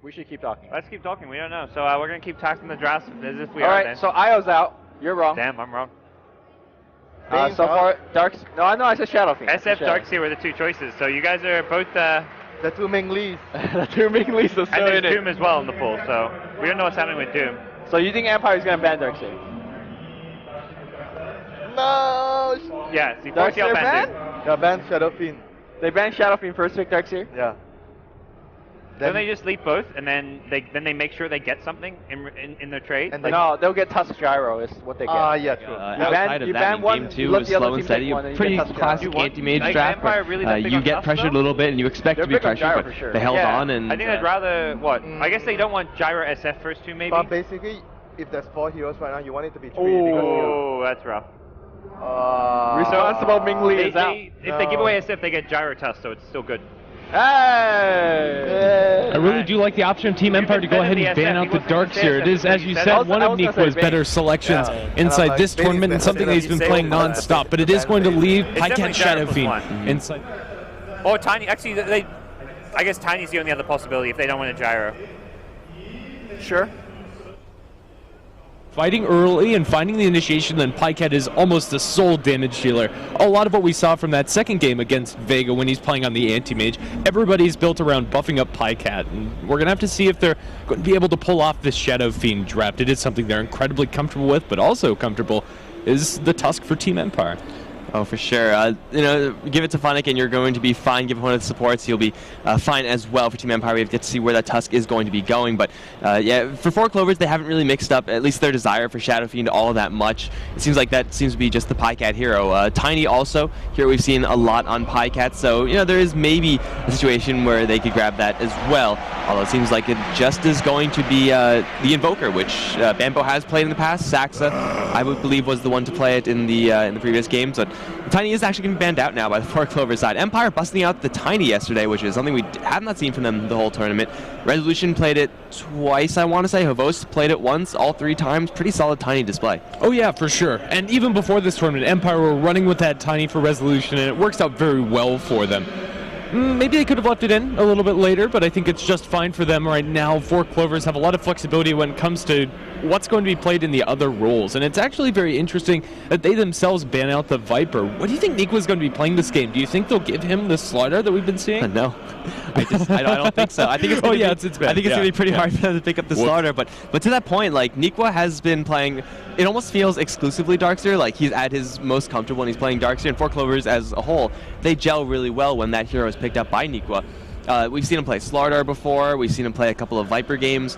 We should keep talking. Let's keep talking. We don't know. So we're going to keep talking the drafts as if we All are right, then. so Io's out. You're wrong. Damn, I'm wrong. So far, Darks. No, I said Shadow Fiend. SF Darkseer were the two choices. So you guys are both The two Minglees. The two Minglees are and still there's in it. Doom as well in the pool. So we don't know what's happening with Doom. So you think Empire's gonna ban Darkseer? No. Yeah, so you force Darkseer ban ban? Doom. Yeah, ban Shadow Fiend. They banned Shadow Fiend first pick Darkseer? Yeah. Then they just leap both, and then they make sure they get something in their trade. And Like, No, they'll get Tusk Gyro is what they get. Yeah, true. Outside you of ban that, in one, game you 2 let was the other slow team and steady. take one, and you Pretty get Tusk Gyro. classic You want- anti-mage like, draft Empire where really that big you on get Tusk, pressured a though? little bit and you expect They're to be big on pressured, Gyro but for sure. they held Yeah. on and I think I'd rather what? I guess they don't want Gyro SF first two maybe. But basically, if there's 4 heroes right now, you want it to be 3 because Oh, that's rough. Responsible Mingli is out. If they give away SF, they get Gyro Tusk, so it's still good. Hey! I really do like the option of Team Empire to go ahead and ban out the Darkseer. It is, as you said, one of Nikwa's better selections inside this tournament and something that he's been playing non-stop, but it is going to leave Pycat Shadow Fiend inside. Or Tiny, actually, I guess Tiny's the only other possibility if they don't want a Gyro. Sure. Fighting early and finding the initiation, then Pycat is almost the sole damage dealer. A lot of what we saw from that second game against Vega when he's playing on the anti-mage, everybody's built around buffing up Pycat, and we're going to have to see if they're going to be able to pull off this Shadow Fiend draft. It is something they're incredibly comfortable with, but also comfortable is the Tusk for Team Empire. Oh, for sure. Give it to Funnick and you're going to be fine. Give him one of the supports, he'll be fine as well for Team Empire. We have to get to see where that Tusk is going to be going. But yeah, for 4 Clovers, they haven't really mixed up at least their desire for Shadow Fiend all that much. It seems like that seems to be just the Pycat hero. Tiny also, here we've seen a lot on Pycat. So, there is maybe a situation where they could grab that as well. Although it seems like it just is going to be the Invoker, which Bambo has played in the past. Saxa, I would believe, was the one to play it in the previous games. But Tiny is actually getting banned out now by the 4 Clover side. Empire busting out the Tiny yesterday, which is something we have not seen from them the whole tournament. Resolution played it twice, I want to say. Havos played it once, all 3 times. Pretty solid Tiny display. Oh yeah, for sure. And even before this tournament, Empire were running with that Tiny for Resolution, and it works out very well for them. Maybe they could have left it in a little bit later, but I think it's just fine for them right now. 4 Clovers have a lot of flexibility when it comes to what's going to be played in the other roles, and it's actually very interesting that they themselves ban out the Viper. What do you think Nikwa's going to be playing this game? Do you think they'll give him the slaughter that we've been seeing? No, I don't think so. I think it's going to be pretty hard for them to pick up the slaughter. But to that point, like Nikwa has been playing. It almost feels exclusively Darkseer, like he's at his most comfortable when he's playing Darkseer, and 4 Clovers as a whole, they gel really well when that hero is picked up by Nikwa. We've seen him play Slardar before, we've seen him play a couple of Viper games.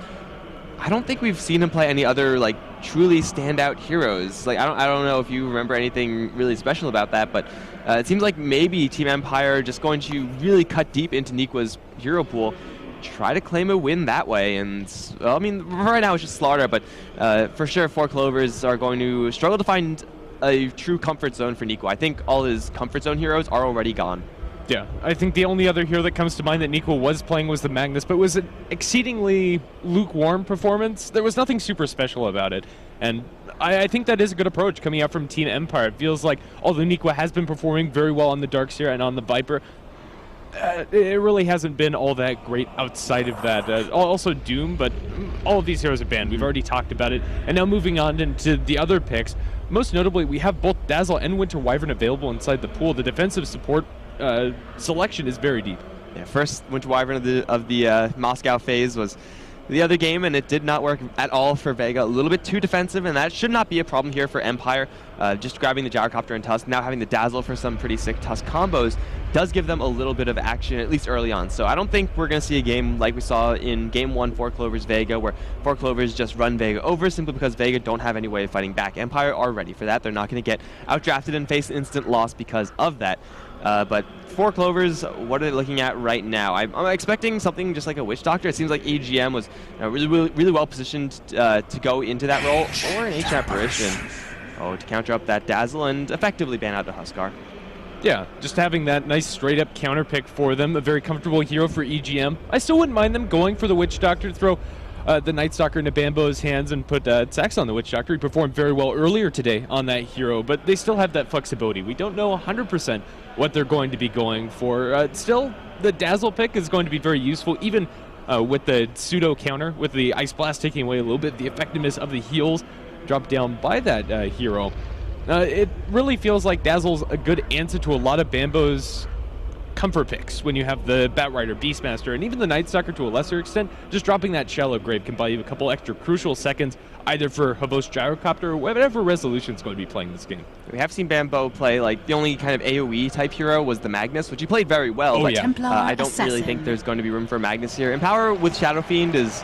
I don't think we've seen him play any other like truly standout heroes. Like I don't know if you remember anything really special about that, but it seems like maybe Team Empire just going to really cut deep into Nikwa's hero pool, try to claim a win that way. And well, I mean, right now it's just Slaughter, but for sure 4 Clovers are going to struggle to find a true comfort zone for Nikwa. I think all his comfort zone heroes are already gone. Yeah, I think the only other hero that comes to mind that Nikwa was playing was the Magnus, but it was an exceedingly lukewarm performance. There was nothing super special about it, and I think that is a good approach coming out from Team Empire. It feels like, although Nikwa has been performing very well on the Darkseer and on the Viper, it really hasn't been all that great outside of that. Also Doom, but all of these heroes are banned. We've already talked about it. And now moving on into the other picks, most notably we have both Dazzle and Winter Wyvern available inside the pool. The defensive support selection is very deep. Yeah, first Winter Wyvern of the Moscow phase was the other game, and it did not work at all for Vega. A little bit too defensive, and that should not be a problem here for Empire. Just grabbing the Gyrocopter and Tusk, now having the Dazzle for some pretty sick Tusk combos, does give them a little bit of action, at least early on. So I don't think we're going to see a game like we saw in Game 1, 4 Clovers Vega, where 4 Clovers just run Vega over simply because Vega don't have any way of fighting back. Empire are ready for that. They're not going to get outdrafted and face instant loss because of that. But 4 Clovers, what are they looking at right now? I'm expecting something just like a Witch Doctor. It seems like EGM was really well positioned to go into that role, or an H Apparition. To counter up that Dazzle and effectively ban out the Huskar. Yeah, just having that nice straight-up counter pick for them, a very comfortable hero for EGM. I still wouldn't mind them going for the Witch Doctor to throw the Night Stalker into Bambo's hands and put Sax on the Witch Doctor. He performed very well earlier today on that hero, but they still have that flexibility. We don't know 100% what they're going to be going for. Still, the Dazzle pick is going to be very useful, even with the pseudo counter, with the Ice Blast taking away a little bit of the effectiveness of the heals dropped down by that hero. It really feels like Dazzle's a good answer to a lot of Bambo's comfort picks when you have the Batrider, Beastmaster, and even the Night Stalker to a lesser extent. Just dropping that Shallow Grave can buy you a couple extra crucial seconds, either for Havos Gyrocopter or whatever resolution's going to be playing this game. We have seen Bambo play, like, the only kind of AoE type hero was the Magnus, which he played very well. Oh, but, yeah. I don't really think there's going to be room for Magnus here. Empower with Shadow Fiend is...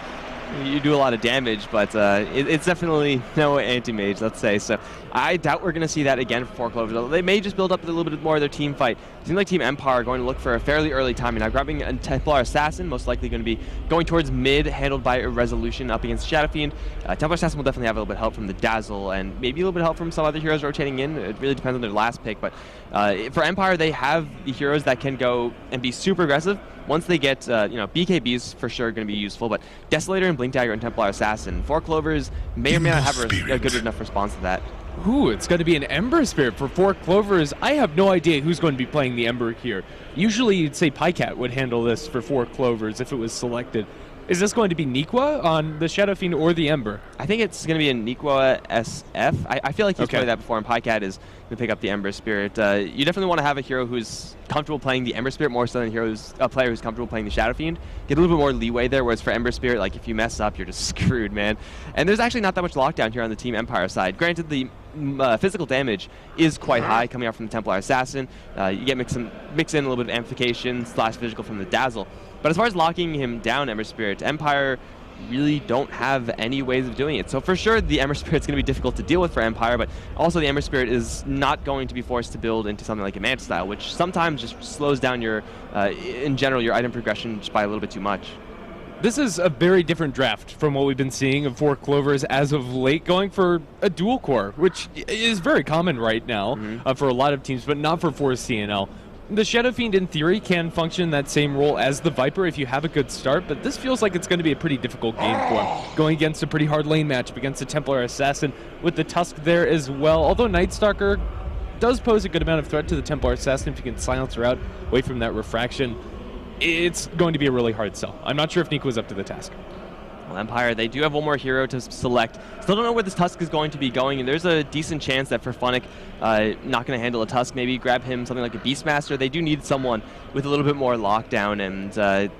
You do a lot of damage, but it's definitely no anti-mage, let's say. So I doubt we're going to see that again for 4 Clovers. They may just build up a little bit more of their team fight. It seems like Team Empire are going to look for a fairly early timing. Now, grabbing a Templar Assassin, most likely going to be going towards mid, handled by Resolution up against Shadow Fiend. Templar Assassin will definitely have a little bit of help from the Dazzle, and maybe a little bit of help from some other heroes rotating in. It really depends on their last pick, but for Empire, they have the heroes that can go and be super aggressive. Once they get, BKBs for sure going to be useful, but Desolator and Blink Dagger and Templar Assassin. 4 Clovers may or may not have a good enough response to that. Ooh, it's going to be an Ember Spirit for 4 Clovers. I have no idea who's going to be playing the Ember here. Usually you'd say Pycat would handle this for 4 Clovers if it was selected. Is this going to be Nikwa on the Shadow Fiend or the Ember? I think it's going to be a Nikwa SF. I feel like he's played that before, and Pycat is going to pick up the Ember Spirit. You definitely want to have a hero who's comfortable playing the Ember Spirit more so than a player who's comfortable playing the Shadow Fiend. Get a little bit more leeway there, whereas for Ember Spirit, like, if you mess up, you're just screwed, man. And there's actually not that much lockdown here on the Team Empire side. Granted, the physical damage is quite high coming out from the Templar Assassin. You get mix in a little bit of amplification / physical from the Dazzle. But as far as locking him down, Ember Spirit, Empire really don't have any ways of doing it. So for sure, the Ember Spirit's going to be difficult to deal with for Empire, but also the Ember Spirit is not going to be forced to build into something like a Manta style, which sometimes just slows down your, in general, your item progression just by a little bit too much. This is a very different draft from what we've been seeing of 4 Clovers as of late, going for a dual core, which is very common right now for a lot of teams, but not for 4 CNL. The Shadow Fiend, in theory, can function that same role as the Viper if you have a good start, but this feels like it's going to be a pretty difficult game for him. Going against a pretty hard lane matchup against the Templar Assassin with the Tusk there as well. Although Night Stalker does pose a good amount of threat to the Templar Assassin if you can silence her out away from that refraction, it's going to be a really hard sell. I'm not sure if Nico was up to the task. Well, Empire, they do have one more hero to select. Still don't know where this Tusk is going to be going, and there's a decent chance that for Funnick, not going to handle a Tusk, maybe grab him something like a Beastmaster. They do need someone with a little bit more lockdown, and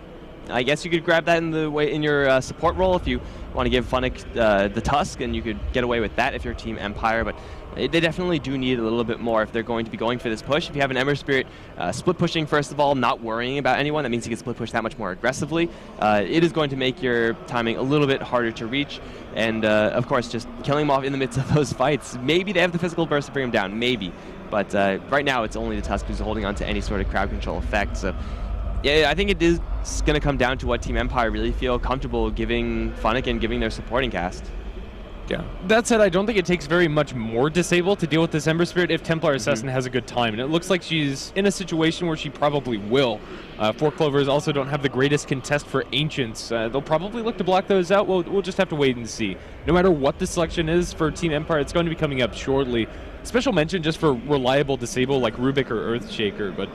I guess you could grab that in your support role if you want to give Funnick the Tusk, and you could get away with that if you're Team Empire, but they definitely do need a little bit more if they're going to be going for this push. If you have an Ember Spirit split pushing, first of all, not worrying about anyone, that means you can split push that much more aggressively. It is going to make your timing a little bit harder to reach, and of course, just killing them off in the midst of those fights. Maybe they have the physical burst to bring them down, maybe, but right now it's only the Tusk who's holding on to any sort of crowd control effect, so yeah, I think it is going to come down to what Team Empire really feel comfortable giving Funnick and giving their supporting cast. Yeah. That said, I don't think it takes very much more Disable to deal with this Ember Spirit if Templar Assassin has a good time, and it looks like she's in a situation where she probably will. 4 Clovers also don't have the greatest contest for Ancients. They'll probably look to block those out. We'll just have to wait and see. No matter what the selection is for Team Empire, it's going to be coming up shortly. Special mention just for reliable Disable like Rubik or Earthshaker, but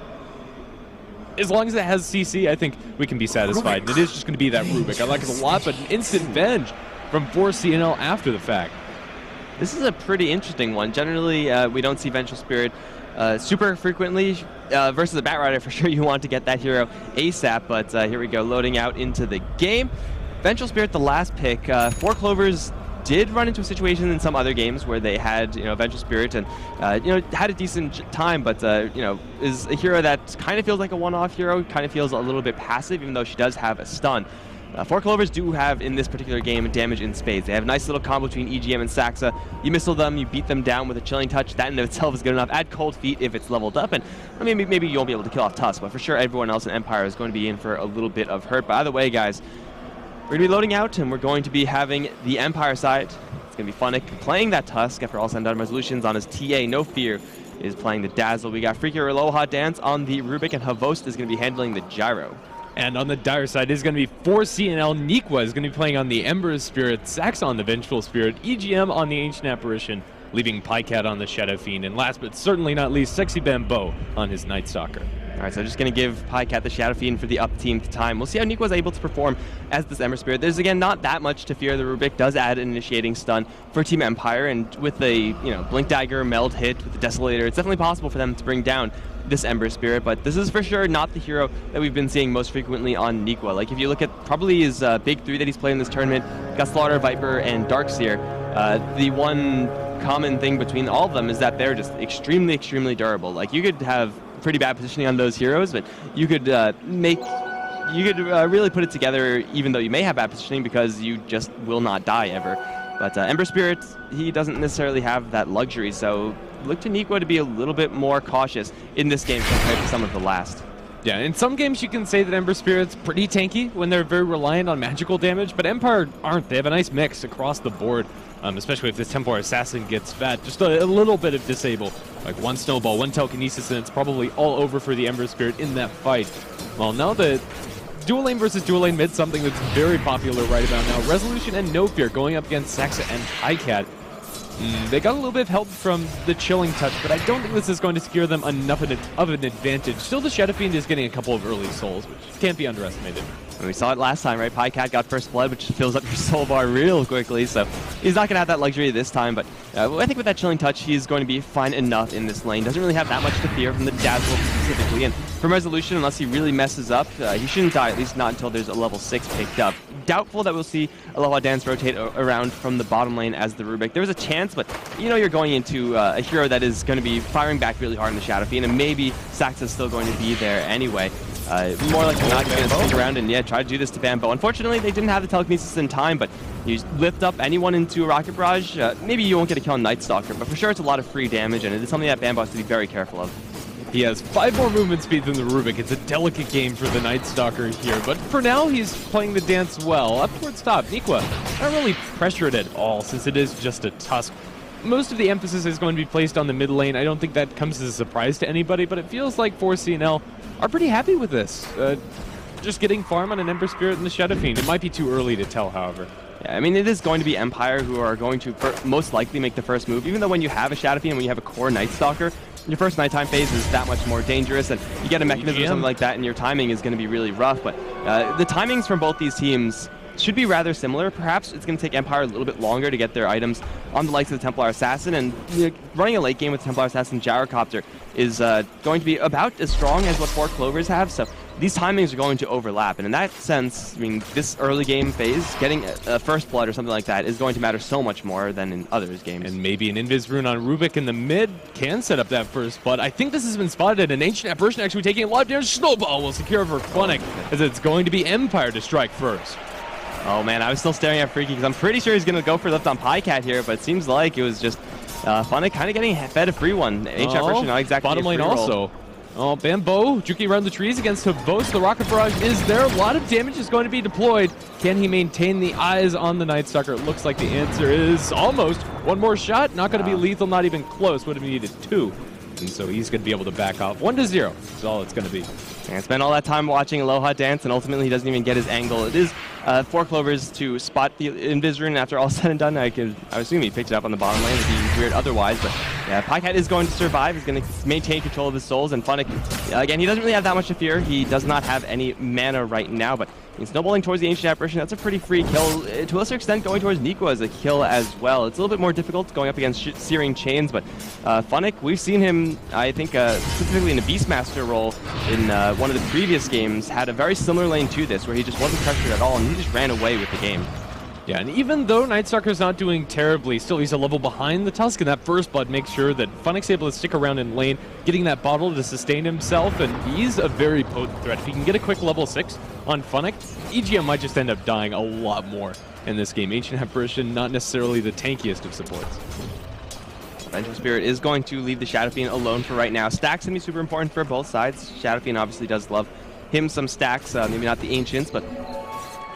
as long as it has CC, I think we can be satisfied. And it is just going to be that Rubik. I like it a lot, but an instant Venge from 4 CNL after the fact. This is a pretty interesting one. Generally, we don't see Vengeful Spirit super frequently. Versus a Batrider, for sure you want to get that hero ASAP, but here we go, loading out into the game. Vengeful Spirit, the last pick. 4 Clovers did run into a situation in some other games where they had, Vengeful Spirit and, had a decent time, but, is a hero that kind of feels like a one-off hero, kind of feels a little bit passive, even though she does have a stun. 4 Clovers do have, in this particular game, damage in spades. They have a nice little combo between EGM and Saxa. You missile them, you beat them down with a Chilling Touch. That in itself is good enough. Add Cold Feet if it's leveled up, and maybe you won't be able to kill off Tusk, but for sure everyone else in Empire is going to be in for a little bit of hurt. By the way, guys, we're going to be loading out, and we're going to be having the Empire side. It's going to be Funnick playing that Tusk after all send-down resolutions on his TA. No Fear is playing the Dazzle. We got Freaky Aloha Dance on the Rubik, and Havost is going to be handling the Gyro. And on the Dire side is going to be 4 CNL. Nikwa is going to be playing on the Ember Spirit, Sax on the Vengeful Spirit, EGM on the Ancient Apparition, leaving Pycat on the Shadow Fiend, and last but certainly not least, Sexy Bambo on his Night Stalker. All right, so just going to give Pycat the Shadow Fiend for the up-teamed time. We'll see how Nico is able to perform as this Ember Spirit. There's, again, not that much to fear. The Rubik does add an initiating stun for Team Empire, and with a Blink Dagger meld hit with the Desolator, it's definitely possible for them to bring down this Ember Spirit, but this is for sure not the hero that we've been seeing most frequently on Niqua. Like, if you look at probably his big three that he's played in this tournament, got Slaughter, Viper, and Darkseer, the one common thing between all of them is that they're just extremely, extremely durable. Like, you could have pretty bad positioning on those heroes, but you could really put it together even though you may have bad positioning because you just will not die ever. But Ember Spirit, he doesn't necessarily have that luxury, so look to Niqua to be a little bit more cautious in this game compared to some of the last. Yeah, in some games you can say that Ember Spirit's pretty tanky when they're very reliant on magical damage, but Empire aren't. They have a nice mix across the board, especially if this Templar Assassin gets fat. Just a little bit of disable, like one snowball, one telekinesis, and it's probably all over for the Ember Spirit in that fight. Well, now the dual lane versus dual lane mid, something that's very popular right about now. Resolution and No Fear going up against Saxa and Pycat. They got a little bit of help from the Chilling Touch, but I don't think this is going to secure them enough of an advantage. Still, the Shadow Fiend is getting a couple of early souls, which can't be underestimated. And we saw it last time, right? Pycat got first blood, which fills up your soul bar real quickly, so he's not going to have that luxury this time, but I think with that Chilling Touch, he's going to be fine enough in this lane. Doesn't really have that much to fear from the Dazzle specifically, and from Resolution, unless he really messes up, he shouldn't die, at least not until there's a level 6 picked up. Doubtful that we'll see Aloha Dance rotate around from the bottom lane as the Rubik. There was a chance, but you're going into a hero that is going to be firing back really hard in the Shadow Fiend, and maybe Saxa's still going to be there anyway. More like not going to stick around and try to do this to Bambo. Unfortunately, they didn't have the telekinesis in time, but you lift up anyone into a Rocket Barrage, maybe you won't get a kill on Night Stalker, but for sure it's a lot of free damage, and it is something that Bambo has to be very careful of. He has 5 more movement speed than the Rubik. It's a delicate game for the Night Stalker here, but for now he's playing the dance well. Up towards top, Niqua not really pressured at all since it is just a Tusk. Most of the emphasis is going to be placed on the mid lane. I don't think that comes as a surprise to anybody, but it feels like 4CNL are pretty happy with this. Just getting farm on an Ember Spirit and the Shadow Fiend. It might be too early to tell, however. Yeah, I mean, it is going to be Empire who are going to most likely make the first move, even though when you have a Shadow Fiend and when you have a core Night Stalker, your first nighttime phase is that much more dangerous, and you get a mechanism or something like that, and your timing is going to be really rough. But the timings from both these teams should be rather similar. Perhaps it's going to take Empire a little bit longer to get their items on the likes of the Templar Assassin, and running a late game with Templar Assassin Gyrocopter is going to be about as strong as what 4 Clovers have, so these timings are going to overlap, and in that sense, I mean, this early game phase, getting a first blood or something like that is going to matter so much more than in others games. And maybe an Invis Rune on Rubik in the mid can set up that first blood. I think this has been spotted, an Ancient Apparition actually taking a lot of damage. Snowball will secure for Funnick, as it's going to be Empire to strike first. Oh man, I was still staring at Freaky because I'm pretty sure he's going to go for lift on Pycat here, but it seems like it was just Funnick kind of getting fed a free one. Ancient Apparition, not exactly bottom lane also. Oh, Bambo, Juki around the trees against Havos. The Rocket Barrage is there. A lot of damage is going to be deployed. Can he maintain the eyes on the Night Stalker? It looks like the answer is almost. One more shot, not going to be lethal, not even close. Would have needed 2. And so he's going to be able to back off. 1-0 is all it's going to be. And spent all that time watching Aloha dance, and ultimately he doesn't even get his angle. It is 4 Clovers to spot the Invis Rune after all said and done. I assume he picked it up on the bottom lane. It'd be weird otherwise, but yeah, Pycat is going to survive. He's going to maintain control of his souls, and Funnick, again, he doesn't really have that much to fear. He does not have any mana right now, but he's snowballing towards the Ancient Apparition. That's a pretty free kill. To a lesser extent, going towards Niqua is a kill as well. It's a little bit more difficult going up against Searing Chains, but Funnick, we've seen him, I think, specifically in a Beastmaster role in one of the previous games, had a very similar lane to this, where he just wasn't pressured at all, and he just ran away with the game. Yeah, and even though Night Stalker's not doing terribly, still he's a level behind the Tusk, and that first blood makes sure that Funnick's able to stick around in lane, getting that bottle to sustain himself, and he's a very potent threat. If he can get a quick level 6 on Funnick, EGM might just end up dying a lot more in this game. Ancient Apparition, not necessarily the tankiest of supports. Vengeful Spirit is going to leave the Shadow Fiend alone for right now. Stacks going to be super important for both sides. Shadow Fiend obviously does love him some stacks, maybe not the Ancients, but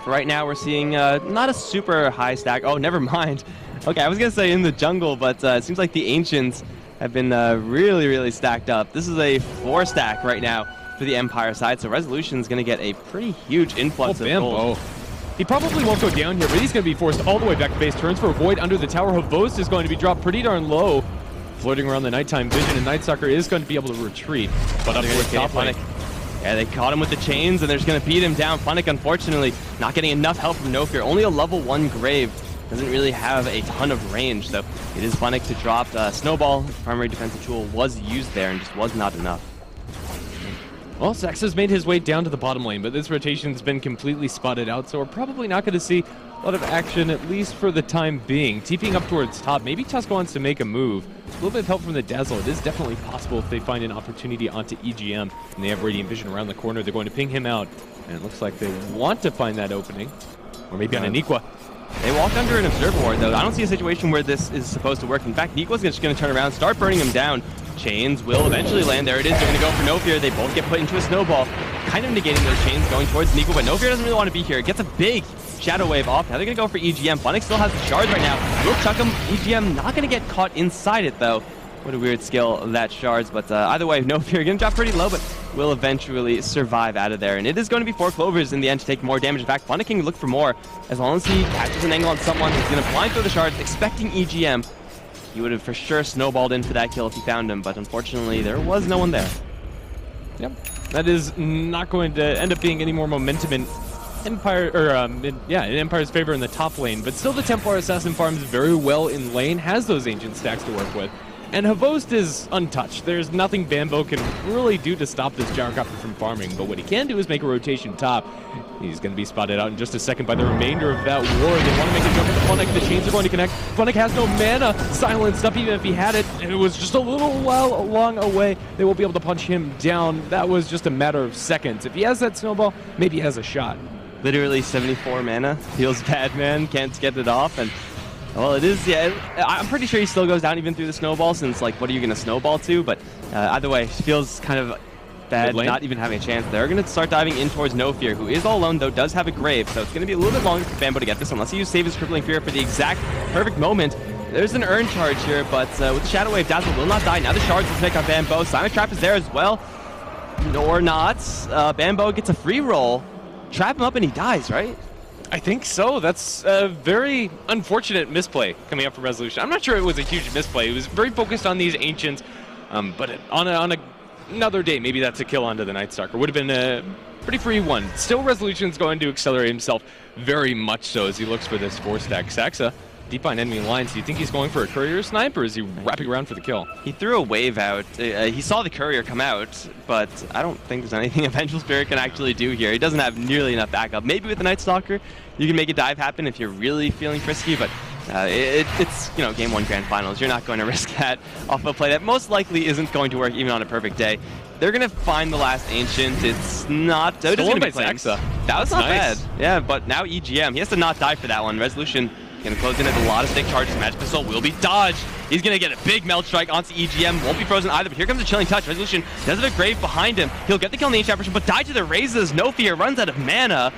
for right now we're seeing not a super high stack. Oh, never mind. Okay, I was going to say in the jungle, but it seems like the Ancients have been really, really stacked up. This is a 4 stack right now for the Empire side, so Resolution's going to get a pretty huge influx of gold. He probably won't go down here, but he's going to be forced all the way back to base. Turns for a Void under the tower. Havos is going to be dropped pretty darn low, floating around the nighttime vision, and Night Stalker is going to be able to retreat. But up towards top lane, Yeah, they caught him with the chains, and they're just going to beat him down. Funnick, unfortunately, not getting enough help from Nofir. Only a level 1 Grave. Doesn't really have a ton of range, so it is Funnick to drop. Snowball, primary defensive tool, was used there and just was not enough. Well, Saxa's made his way down to the bottom lane, but this rotation's been completely spotted out, so we're probably not going to see a lot of action, at least for the time being. TPing up towards top. Maybe Tusk wants to make a move. A little bit of help from the Dazzle. It is definitely possible if they find an opportunity onto EGM, and they have Radiant Vision around the corner. They're going to ping him out, and it looks like they want to find that opening. Or maybe on Aniqua. They walk under an Observer Ward, though. I don't see a situation where this is supposed to work. In fact, Niqua's just going to turn around, start burning him down. Chains will eventually land. There it is. They're going to go for Nofir. They both get put into a snowball, kind of negating those chains going towards Niqua, but Nofir doesn't really want to be here. It gets a big Shadow Wave off. Now they're going to go for EGM. Funnick still has the shards right now. Will chuck him. EGM not going to get caught inside it, though. What a weird skill, that shards. But either way, Nofir going to drop pretty low, but will eventually survive out of there. And it is going to be 4 Clovers in the end to take more damage. In fact, Funnick can look for more. As long as he catches an angle on someone, he's going to blind throw the shards, expecting EGM. He would have for sure snowballed in for that kill if he found him, but unfortunately, there was no one there. Yep. That is not going to end up being any more momentum in Empire, or in Empire's favor in the top lane, but still the Templar Assassin farms very well in lane, has those ancient stacks to work with. And Havost is untouched. There's nothing Bambo can really do to stop this Gyrocopter from farming, but what he can do is make a rotation top. He's going to be spotted out in just a second by the remainder of that ward. They want to make a jump at the Funnick. The chains are going to connect. Funnick has no mana silenced up, even if he had it. And it was just a little while along away. They will be able to punch him down. That was just a matter of seconds. If he has that snowball, maybe he has a shot. Literally 74 mana. Feels bad, man. Can't get it off. And well, it is, yeah. I'm pretty sure he still goes down even through the snowball, since, like, what are you going to snowball to? But either way, feels kind of bad not even having a chance. They're going to start diving in towards Nofir, who is all alone, though does have a Grave. So it's going to be a little bit longer for Bambo to get this, unless he uses Save His Crippling Fear for the exact perfect moment. There's an Urn charge here, but with Shadow Wave, Dazzle will not die. Now the shards will pick on Bambo. Silent Trap is there as well. Or not. Bambo gets a free roll. Trap him up and he dies, right? I think so. That's a very unfortunate misplay coming up from Resolution. I'm not sure it was a huge misplay. It was very focused on these Ancients, but on another day, maybe that's a kill onto the Night Stalker. Would have been a pretty free one. Still, Resolution's going to accelerate himself very much so as he looks for this 4-stack. Saxa, deep behind enemy lines. Do you think he's going for a courier snipe, or is he wrapping around for the kill? He threw a wave out. He saw the courier come out, but I don't think there's anything a Vengeful Spirit can actually do here. He doesn't have nearly enough backup. Maybe with the Night Stalker, you can make a dive happen if you're really feeling frisky, but it's, you know, Game 1 Grand Finals. You're not going to risk that off a play that most likely isn't going to work even on a perfect day. They're going to find the last Ancient. It's not... Stolen by Saxa. That was not bad. Yeah, but now EGM. He has to not die for that one. Resolution going to close in at a lot of stick charges. Magic Missile will be dodged. He's going to get a big Melt Strike onto EGM. Won't be frozen either, but here comes a Chilling Touch. Resolution does have a Grave behind him. He'll get the kill in the Ancient Apparition, but die to the Razes. No Fear runs out of mana.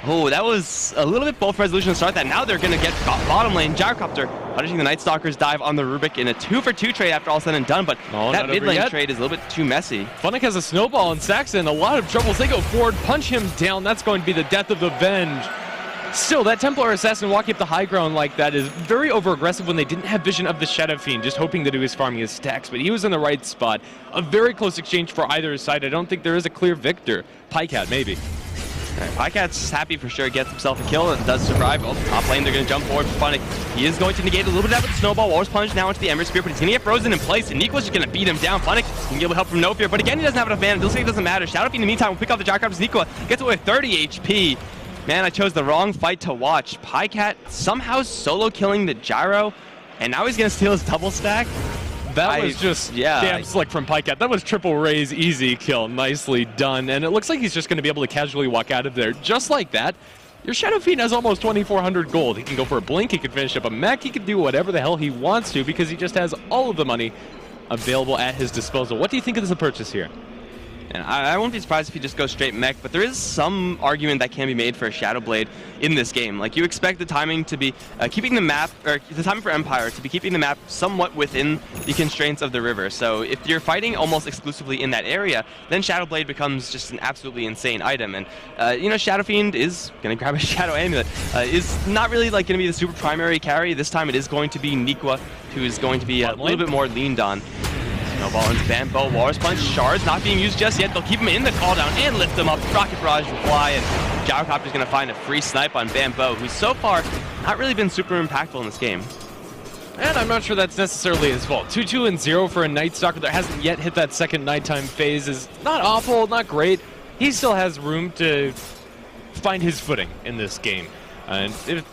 Oh, that was a little bit bold for Resolution to start that. Now they're going to get bottom lane. Gyrocopter punishing the Night Stalker's dive on the Rubik in a 2-for-2 trade after all said and done, but that mid lane trade is a little bit too messy. Funnick has a snowball, and Saxa in a lot of troubles. They go forward, punch him down. That's going to be the death of the Venge. Still, that Templar Assassin walking up the high ground like that is very over-aggressive when they didn't have vision of the Shadow Fiend, just hoping that he was farming his stacks, but he was in the right spot. A very close exchange for either side. I don't think there is a clear victor. Pycat, maybe. Pycat's happy for sure, gets himself a kill and does survive. Oh, top lane, they're going to jump forward for Funnick. He is going to negate a little bit of that with the Snowball. Walrus Plunge now into the Ember Spear, but he's going to get frozen in place, and Nico's just going to beat him down. Funnick can get help from No Fear, but again, he doesn't have enough mana. It doesn't matter. Shadow Fiend in the meantime will pick off the Gyrocopters. Nico gets away with 30 HP. Man, I chose the wrong fight to watch. Pycat somehow solo killing the Gyro, and now he's going to steal his double stack. That was just damn slick from Pycat. That was triple Ray's easy kill. Nicely done. And it looks like he's just going to be able to casually walk out of there just like that. Your Shadow Fiend has almost 2,400 gold. He can go for a blink. He can finish up a mech. He can do whatever the hell he wants to because he just has all of the money available at his disposal. What do you think of this purchase here? And I won't be surprised if he just goes straight mech, but there is some argument that can be made for a Shadow Blade in this game. Like, you expect the timing to be keeping the map, or the timing for Empire to be keeping the map somewhat within the constraints of the river. So if you're fighting almost exclusively in that area, then Shadow Blade becomes just an absolutely insane item. And, you know, Shadow Fiend is going to grab a Shadow Amulet. Is not really, like, going to be the super primary carry. This time it is going to be Niqua, who is going to be a little bit more leaned on. Snowball into Bambo. Walrus Punch. Shards not being used just yet. They'll keep him in the call down and lift him up. Rocket Barrage will fly, and Gyrocopter's going to find a free snipe on Bambo, who's so far not really been super impactful in this game. And I'm not sure that's necessarily his fault. 2-2 and 0 for a Night Stalker that hasn't yet hit that second nighttime phase is not awful, not great. He still has room to find his footing in this game. And if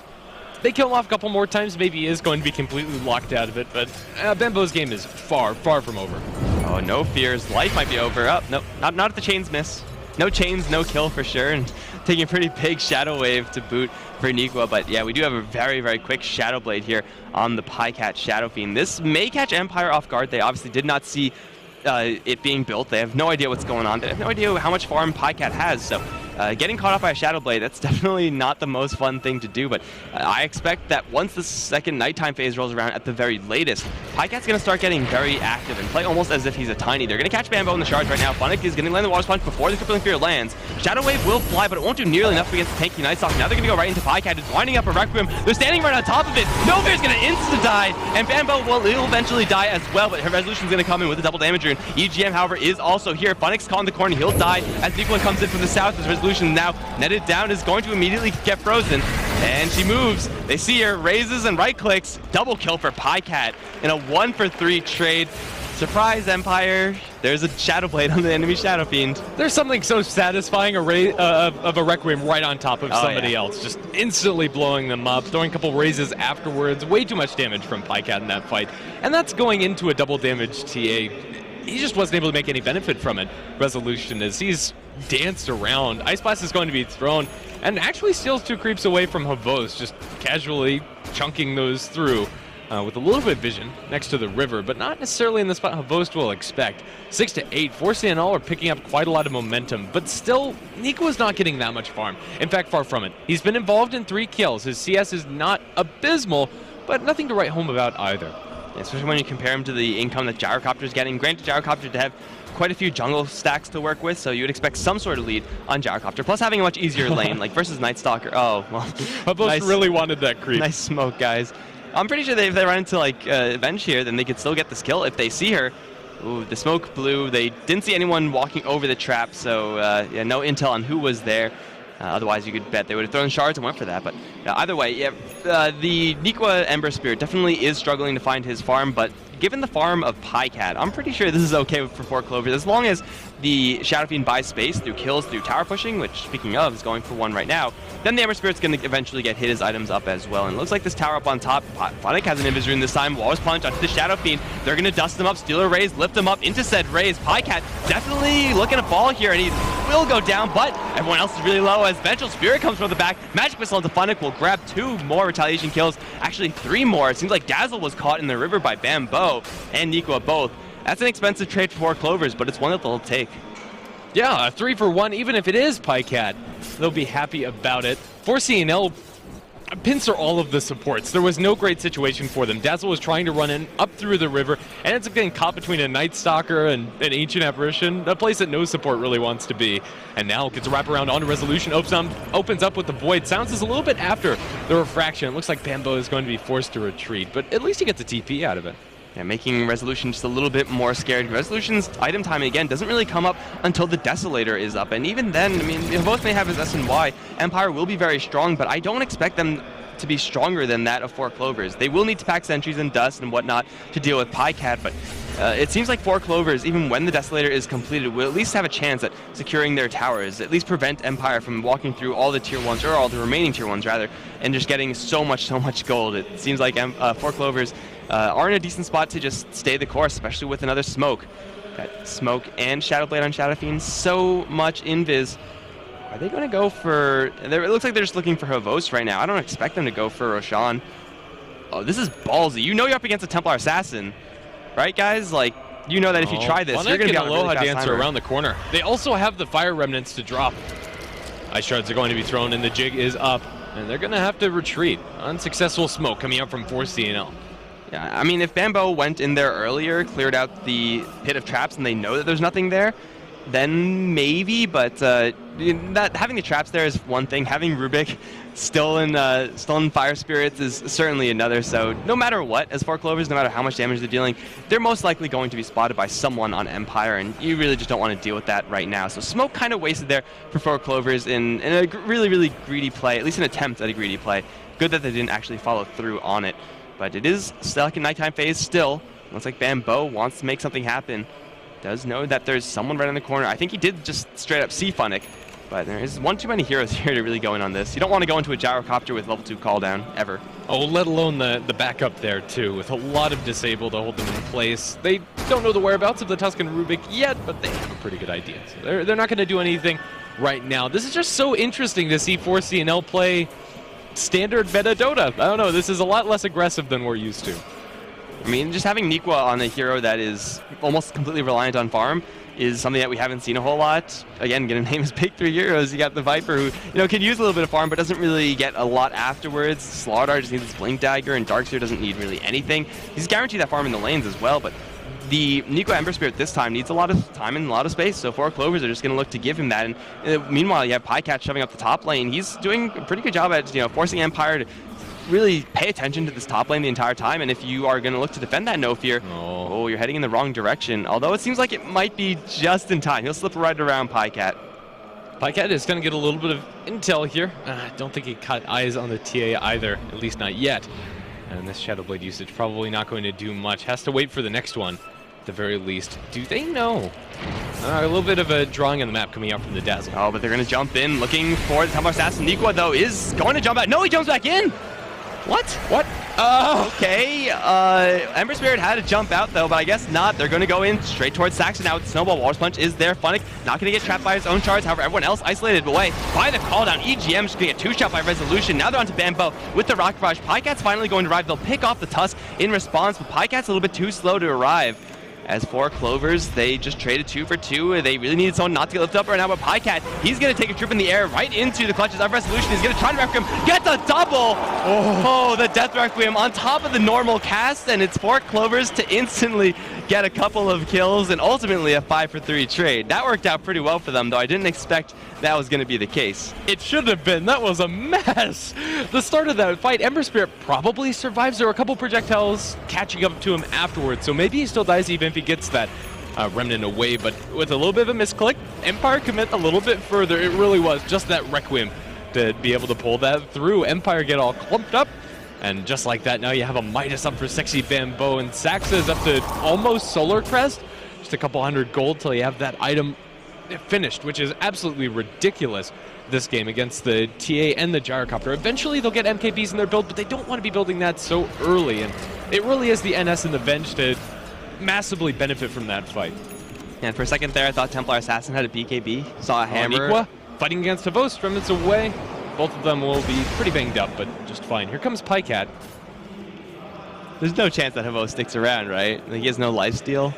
they kill him off a couple more times, maybe he is going to be completely locked out of it. But Bambo's game is far, far from over. Oh, no fears. Life might be over. Oh, no, not if the chains miss. No chains, no kill for sure. And taking a pretty big Shadow Wave to boot for Nikwa. But yeah, we do have a very, very quick Shadow Blade here on the Pycat Shadow Fiend. This may catch Empire off guard. They obviously did not see it being built. They have no idea what's going on. They have no idea how much farm Pycat has. So getting caught off by a Shadow Blade, that's definitely not the most fun thing to do. But I expect that once the second nighttime phase rolls around at the very latest, Pycat's going to start getting very active and play almost as if he's a tiny. They're going to catch Bambo in the shards right now. Funnick is going to land the Water Punch before the Crippling Fear lands. Shadow Wave will fly, but it won't do nearly enough against the tanky Night Stalker. Now they're going to go right into Pycat. It's winding up a Requiem. They're standing right on top of it. No Fear's going to insta-die, and Bambo will eventually die as well, but her Resolution's going to come in with a double damage rune. EGM, however, is also here. Funnick's caught in the corner. He'll die as Nikwa comes in from the south. His Resolution now netted down, is going to immediately get frozen, and she moves. They see her, raises and right clicks. Double kill for Pycat in a 1-for-3 trade. Surprise, Empire. There's a Shadow Blade on the enemy Shadow Fiend. There's something so satisfying of a Requiem right on top of somebody else, just instantly blowing them up, throwing a couple raises afterwards. Way too much damage from Pycat in that fight, and that's going into a double damage TA. He just wasn't able to make any benefit from it. Resolution as he's danced around. Ice Blast is going to be thrown, and actually steals 2 creeps away from Havos, just casually chunking those through with a little bit of vision next to the river, but not necessarily in the spot Havos will expect. 6-8, 4C and all are picking up quite a lot of momentum, but still, Nikwa's not getting that much farm. In fact, far from it. He's been involved in 3 kills. His CS is not abysmal, but nothing to write home about either. Especially when you compare him to the income that Gyrocopter's getting. Granted, Gyrocopter to have quite a few jungle stacks to work with, so you would expect some sort of lead on Gyrocopter, plus having a much easier lane, like versus Night Stalker. Oh, well. Havos nice, really wanted that creep. Nice smoke, guys. I'm pretty sure if they run into, like, Venge here, then they could still get this kill if they see her. Ooh, the smoke blew. They didn't see anyone walking over the trap, so yeah, no intel on who was there. Otherwise, you could bet they would have thrown shards and went for that. But either way, yeah, the Nikwa Ember Spirit definitely is struggling to find his farm, but given the farm of Pycat, I'm pretty sure this is okay for 4 Clovers, as long as the Shadow Fiend buys space through kills, through tower pushing, which, speaking of, is going for 1 right now. Then the Ember Spirit's going to eventually get his items up as well. And it looks like this tower up on top, Funnick has an Invis Rune this time. Walrus Punch onto the Shadow Fiend. They're going to dust him up, steal a raise, lift him up into said raise. Pycat definitely looking to fall here, and he will go down, but everyone else is really low as Vengeful Spirit comes from the back. Magic Missile into Funnick will grab 2 more retaliation kills, actually 3 more. It seems like Dazzle was caught in the river by Bambo and Nikwa both. That's an expensive trade for 4 Clovers, but it's one that they'll take. Yeah, a 3-for-1, even if it is Pycat, they'll be happy about it. 4C&L pincer all of the supports. There was no great situation for them. Dazzle was trying to run in up through the river, and ends up getting caught between a Night Stalker and an Ancient Apparition, a place that no support really wants to be. And now gets a wraparound onto Resolution, opens up with the Void. Sounds is a little bit after the Refraction. It looks like Bambo is going to be forced to retreat, but at least he gets a TP out of it. Yeah, making Resolution just a little bit more scared. Resolution's item timing, again, doesn't really come up until the Desolator is up. And even then, I mean, both may have his S and Y. Empire will be very strong, but I don't expect them to be stronger than that of 4 Clovers. They will need to pack sentries and dust and whatnot to deal with Pycat, but it seems like 4 Clovers, even when the Desolator is completed, will at least have a chance at securing their towers, at least prevent Empire from walking through all the tier 1s, or all the remaining tier 1s rather, and just getting so much gold. It seems like 4 Clovers are in a decent spot to just stay the course, especially with another smoke. Got smoke and Shadow Blade on Shadow Fiend, so much invis. Are they going to go for... It looks like they're just looking for Havos right now. I don't expect them to go for Roshan. Oh, this is ballsy. You know you're up against a Templar Assassin, right, guys? Like, you know that if you try this, you're going to be on a really fast Dancer around the corner. They also have the Fire Remnants to drop. Ice Shards are going to be thrown, and the jig is up. And they're going to have to retreat. Unsuccessful smoke coming up from 4C&L. Yeah, I mean, if Bambo went in there earlier, cleared out the pit of traps, and they know that there's nothing there, then maybe, but having the traps there is one thing. Having Rubik still in Fire Spirits is certainly another. So no matter what, as 4 Clovers, no matter how much damage they're dealing, they're most likely going to be spotted by someone on Empire, and you really just don't want to deal with that right now. So smoke kind of wasted there for 4 Clovers in a really, really greedy play, at least an attempt at a greedy play. Good that they didn't actually follow through on it. But it is still like a nighttime phase still. Looks like Bambo wants to make something happen. Does know that there's someone right in the corner. I think he did just straight up see Funnick, but there is one too many heroes here to really go in on this. You don't want to go into a gyrocopter with level 2 cooldown ever. Oh, let alone the backup there too, with a lot of disable to hold them in place. They don't know the whereabouts of the Tuscan Rubik yet, but they have a pretty good idea. So they're not going to do anything right now. This is just so interesting to see 4CNL play standard meta Dota. I don't know, this is a lot less aggressive than we're used to. I mean, just having Nikwa on a hero that is almost completely reliant on farm is something that we haven't seen a whole lot. Again, gonna name his big 3 heroes. You got the Viper, who can use a little bit of farm, but doesn't really get a lot afterwards. Slaughdar just needs his Blink Dagger, and Darkseer doesn't need really anything. He's guaranteed that farm in the lanes as well, but the Nico Ember Spirit this time needs a lot of time and a lot of space, so 4 Clovers are just going to look to give him that. And meanwhile, you have Pycat shoving up the top lane. He's doing a pretty good job at forcing Empire to really pay attention to this top lane the entire time, and if you are going to look to defend that no fear, you're heading in the wrong direction. Although it seems like it might be just in time. He'll slip right around Pycat. Pycat is going to get a little bit of intel here. I don't think he caught eyes on the TA either, at least not yet. And this Shadow Blade usage probably not going to do much. Has to wait for the next one, at the very least. Do they know? A little bit of a drawing on the map coming out from the Dazzle. Oh, but they're going to jump in, looking for the Templar Assassin. Nikwa, though, is going to jump out. No, he jumps back in! What? Okay. Ember Spirit had to jump out, though, but I guess not. They're going to go in straight towards Saxon now. Snowball Walrus Punch is there. Funnick not going to get trapped by his own charge. However, everyone else isolated away by the call down. EGM just going to get 2-shot by Resolution. Now they're onto Bambo with the Rocket Barrage. Pycat's finally going to arrive. They'll pick off the Tusk in response, but Pycat's a little bit too slow to arrive. As 4 Clovers, they just traded 2 for 2. They really needed someone not to get lifted up right now, but Pycat, he's going to take a trip in the air right into the clutches of Resolution. He's going to try to Requiem, get the double! Oh, the Death Requiem on top of the normal cast, and it's 4 Clovers to instantly get a couple of kills and ultimately a 5 for 3 trade. That worked out pretty well for them, though I didn't expect that was going to be the case. It should have been. That was a mess. The start of that fight, Ember Spirit probably survives. There were a couple projectiles catching up to him afterwards, so maybe he still dies even if he gets that remnant away, but with a little bit of a misclick, Empire commit a little bit further. It really was just that Requiem to be able to pull that through. Empire get all clumped up, and just like that, now you have a Midas up for Sexy Bambo, and Saxa is up to almost Solar Crest. Just a couple hundred gold till you have that item finished, which is absolutely ridiculous this game against the TA and the Gyrocopter. Eventually they'll get MKBs in their build, but they don't want to be building that so early, and it really is the NS and the Venge to massively benefit from that fight. And for a second there, I thought Templar Assassin had a BKB. Saw a hammer. Nikwa fighting against Havos, remnants away. Both of them will be pretty banged up, but just fine. Here comes Pycat. There's no chance that Havos sticks around, right? Like, he has no lifesteal.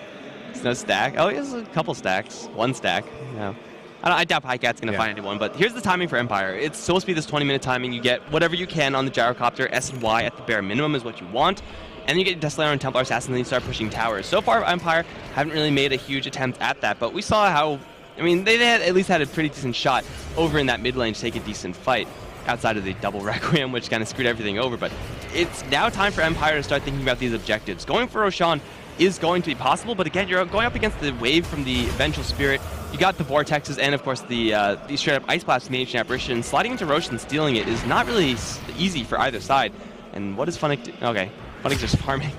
There's no stack. Oh, he has a couple stacks. 1 stack. Yeah. I doubt Pycat's going to find anyone, but here's the timing for Empire. It's supposed to be this 20-minute timing. You get whatever you can on the Gyrocopter. S and Y at the bare minimum is what you want. And then you get Desolator and Templar Assassin, and then you start pushing towers. So far, Empire haven't really made a huge attempt at that, but we saw how, I mean, they had at least had a pretty decent shot over in that mid lane to take a decent fight outside of the double Requiem, which kind of screwed everything over. But it's now time for Empire to start thinking about these objectives. Going for Roshan is going to be possible, but again, you're going up against the wave from the Vengeful Spirit. You got the Vortexes and, of course, the straight-up Ice Blast from the Ancient Apparition. Sliding into Roshan and stealing it is not really easy for either side. And what does Funnick do? Okay, Funnick's just farming.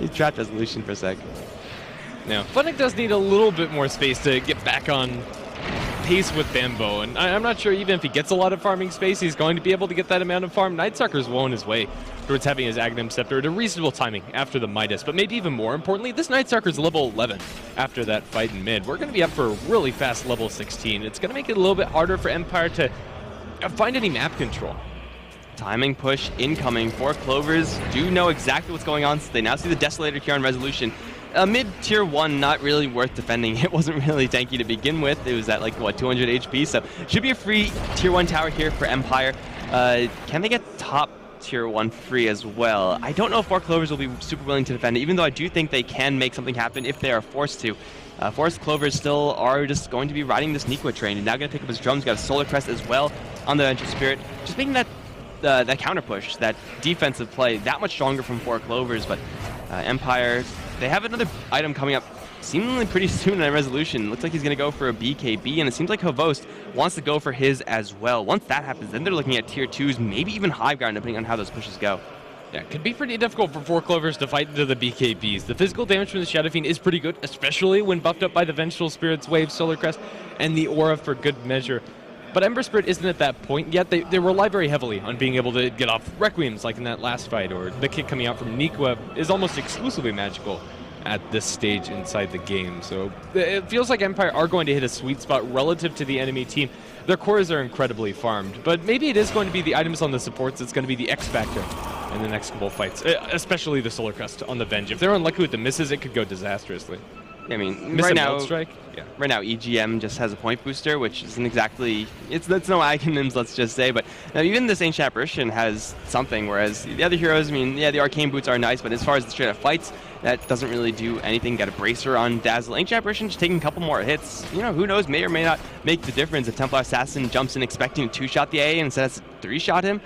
He trapped Resolution for a sec. Now, Funnick does need a little bit more space to get back on pace with Bambo, and I'm not sure even if he gets a lot of farming space, he's going to be able to get that amount of farm. Nightsucker's well on his way towards having his Aghanim Scepter at a reasonable timing after the Midas, but maybe even more importantly, this Nightsucker's level 11 after that fight in mid. We're going to be up for a really fast level 16. It's going to make it a little bit harder for Empire to find any map control. Timing push incoming. 4 Clovers do know exactly what's going on, so they now see the Desolator here on Resolution. Mid tier 1, not really worth defending. It wasn't really tanky to begin with. It was at like, what, 200 HP, so should be a free tier 1 tower here for Empire. Can they get top tier 1 free as well? I don't know if 4 Clovers will be super willing to defend it, even though I do think they can make something happen if they are forced to. Forest Clovers still are just going to be riding this Nikwa train, and now going to pick up his drums. Got a Solar Crest as well on the Vengeful Spirit, just making that counter push, that defensive play that much stronger from 4 Clovers. But Empire, they have another item coming up seemingly pretty soon in Resolution. Looks like he's going to go for a BKB, and it seems like Havost wants to go for his as well. Once that happens, then they're looking at tier 2s, maybe even high ground, depending on how those pushes go. Yeah, it could be pretty difficult for 4 Clovers to fight into the BKBs. The physical damage from the Shadow Fiend is pretty good, especially when buffed up by the Vengeful Spirit's Wave, Solar Crest, and the Aura for good measure. But Ember Spirit isn't at that point yet. They rely very heavily on being able to get off Requiems like in that last fight, or the kick coming out from Nikwa is almost exclusively magical at this stage inside the game. So it feels like Empire are going to hit a sweet spot relative to the enemy team. Their cores are incredibly farmed, but maybe it is going to be the items on the supports that's going to be the X factor in the next couple of fights, especially the Solar Crest on the Venge. If they're unlucky with the misses, it could go disastrously. I mean, Miss right a now, Meld Strike? yeah, right now EGM just has a point booster, which isn't exactly, it's no acronyms, let's just say, but now even this Ancient Apparition has something, whereas the other heroes, I mean, yeah, the Arcane Boots are nice, but as far as the straight up fights, that doesn't really do anything. Got a Bracer on Dazzle. Ancient Apparition just taking a couple more hits. You know, who knows, may or may not make the difference. If Templar Assassin jumps in expecting to 2-shot the AA and instead has 3-shot him,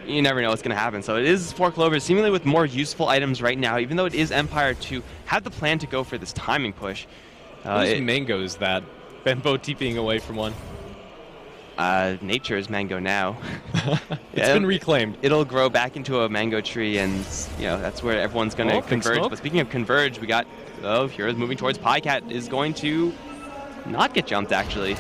you never know what's going to happen. So it is 4 Clovers, seemingly with more useful items right now, even though it is Empire to have the plan to go for this timing push. Whose Mango is that? Bambo TPing away from one. Nature is Mango now. It's been reclaimed. It'll grow back into a mango tree, and you know that's where everyone's going to converge. But speaking of converge, we got heroes moving towards Pycat is going to not get jumped actually.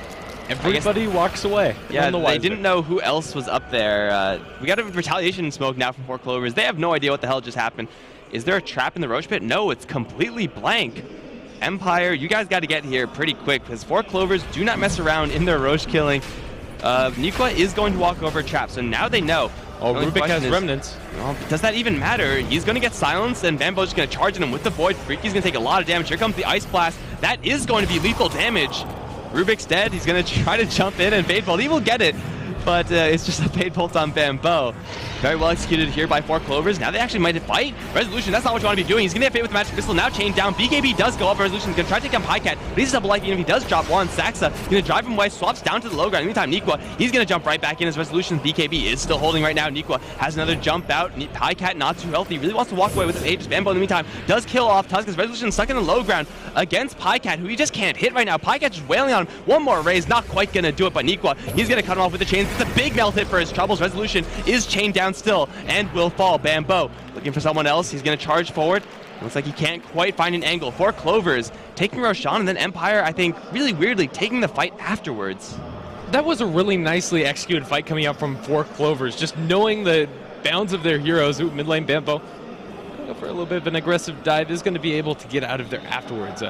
Everybody walks away. Yeah, they didn't know who else was up there. We got a retaliation smoke now from 4 Clovers. They have no idea what the hell just happened. Is there a trap in the Roche pit? No, it's completely blank. Empire, you guys got to get here pretty quick because 4 Clovers do not mess around in their Roche killing. Nikwa is going to walk over a trap, so now they know. Oh, Rubik has Remnants. Well, does that even matter? He's going to get silenced, and Bambo's going to charge at him with the Void. Freaky's going to take a lot of damage. Here comes the Ice Blast. That is going to be lethal damage. Rubik's dead. He's going to try to jump in and Fade Bolt. He will get it, but it's just a Fade Bolt on Bambo. Very well executed here by 4 Clovers. Now they actually might fight. Resolution, that's not what you want to be doing. He's going to get Fade with the Magic Missile. Now chained down. BKB does go up. Resolution's going to try to take down Pycat, but he's double life. Even if he does drop one, Saxa going to drive him away, swaps down to the low ground. Meantime, Nikwa, he's going to jump right back in as Resolution. BKB is still holding right now. Nikwa has another jump out. Pycat not too healthy. Really wants to walk away with his Aegis. Bambo in the meantime does kill off Tusk as Resolution stuck in the low ground against Pycat, who he just can't hit right now. Pycat just wailing on him. One more raise, not quite going to do it, but Nikwa, he's going to cut him off with the chains. It's a big melt hit for his troubles. Resolution is chained down still and will fall. Bambo looking for someone else. He's going to charge forward. Looks like he can't quite find an angle. 4 Clovers taking Roshan, and then Empire, I think, really weirdly taking the fight afterwards. That was a really nicely executed fight coming out from 4 Clovers. Just knowing the bounds of their heroes. Ooh, mid lane Bambo. Go for a little bit of an aggressive dive. Is going to be able to get out of there afterwards.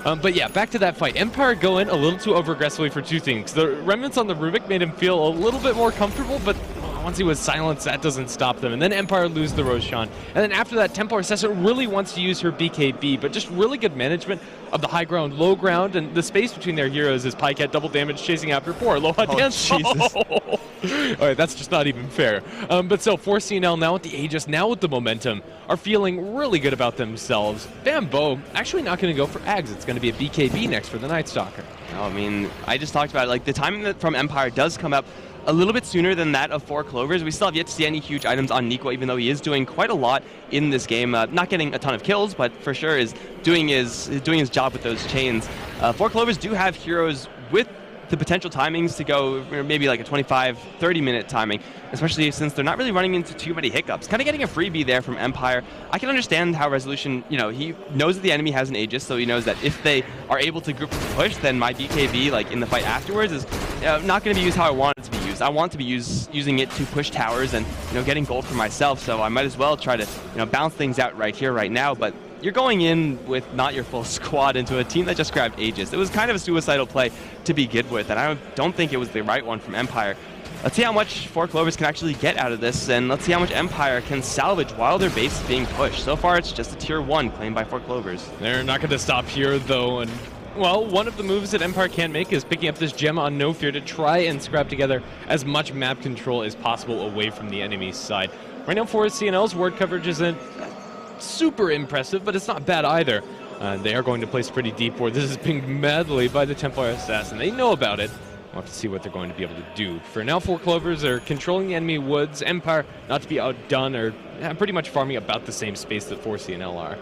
But yeah, back to that fight. Empire go in a little too over-aggressively for 2 things. The remnants on the Rubik made him feel a little bit more comfortable, but once he was silenced, that doesn't stop them. And then Empire lose the Roshan. And then after that, Templar Assassin really wants to use her BKB, but just really good management of the high ground, low ground, and the space between their heroes as Pycat double damage chasing after 4. Aloha dance. Jesus. All right, that's just not even fair. But so 4 CNL now with the Aegis, now with the momentum, are feeling really good about themselves. Bambo actually not going to go for Ags. It's going to be a BKB next for the Night Stalker. I mean, I just talked about it. Like the timing from Empire does come up a little bit sooner than that of 4 Clovers. We still have yet to see any huge items on Nikwa, even though he is doing quite a lot in this game. Not getting a ton of kills, but for sure is doing his job with those chains. 4 Clovers do have heroes with the potential timings to go maybe like a 25-30 minute timing, especially since they're not really running into too many hiccups. Kind of getting a freebie there from Empire. I can understand how Resolution, you know, he knows that the enemy has an Aegis, so he knows that if they are able to group push, then my BKB, like in the fight afterwards, is not going to be used how I want it to be used. I want to be using it to push towers and, you know, getting gold for myself, so I might as well try to, you know, balance things out right here, right now. But you're going in with not your full squad into a team that just grabbed Aegis. It was kind of a suicidal play to begin with, and I don't think it was the right one from Empire. Let's see how much 4 Clovers can actually get out of this, and let's see how much Empire can salvage while their base is being pushed. So far, it's just a tier 1 claimed by 4 Clovers. They're not going to stop here, though, and well, one of the moves that Empire can make is picking up this gem on No Fear to try and scrap together as much map control as possible away from the enemy's side. Right now, for CNL's ward coverage isn't super impressive, but it's not bad either. They are going to place pretty deep ward. This is being madly by the Templar Assassin. They know about it. We'll have to see what they're going to be able to do. For now, 4 Clovers are controlling the enemy woods. Empire, not to be outdone, are pretty much farming about the same space that 4CNL are.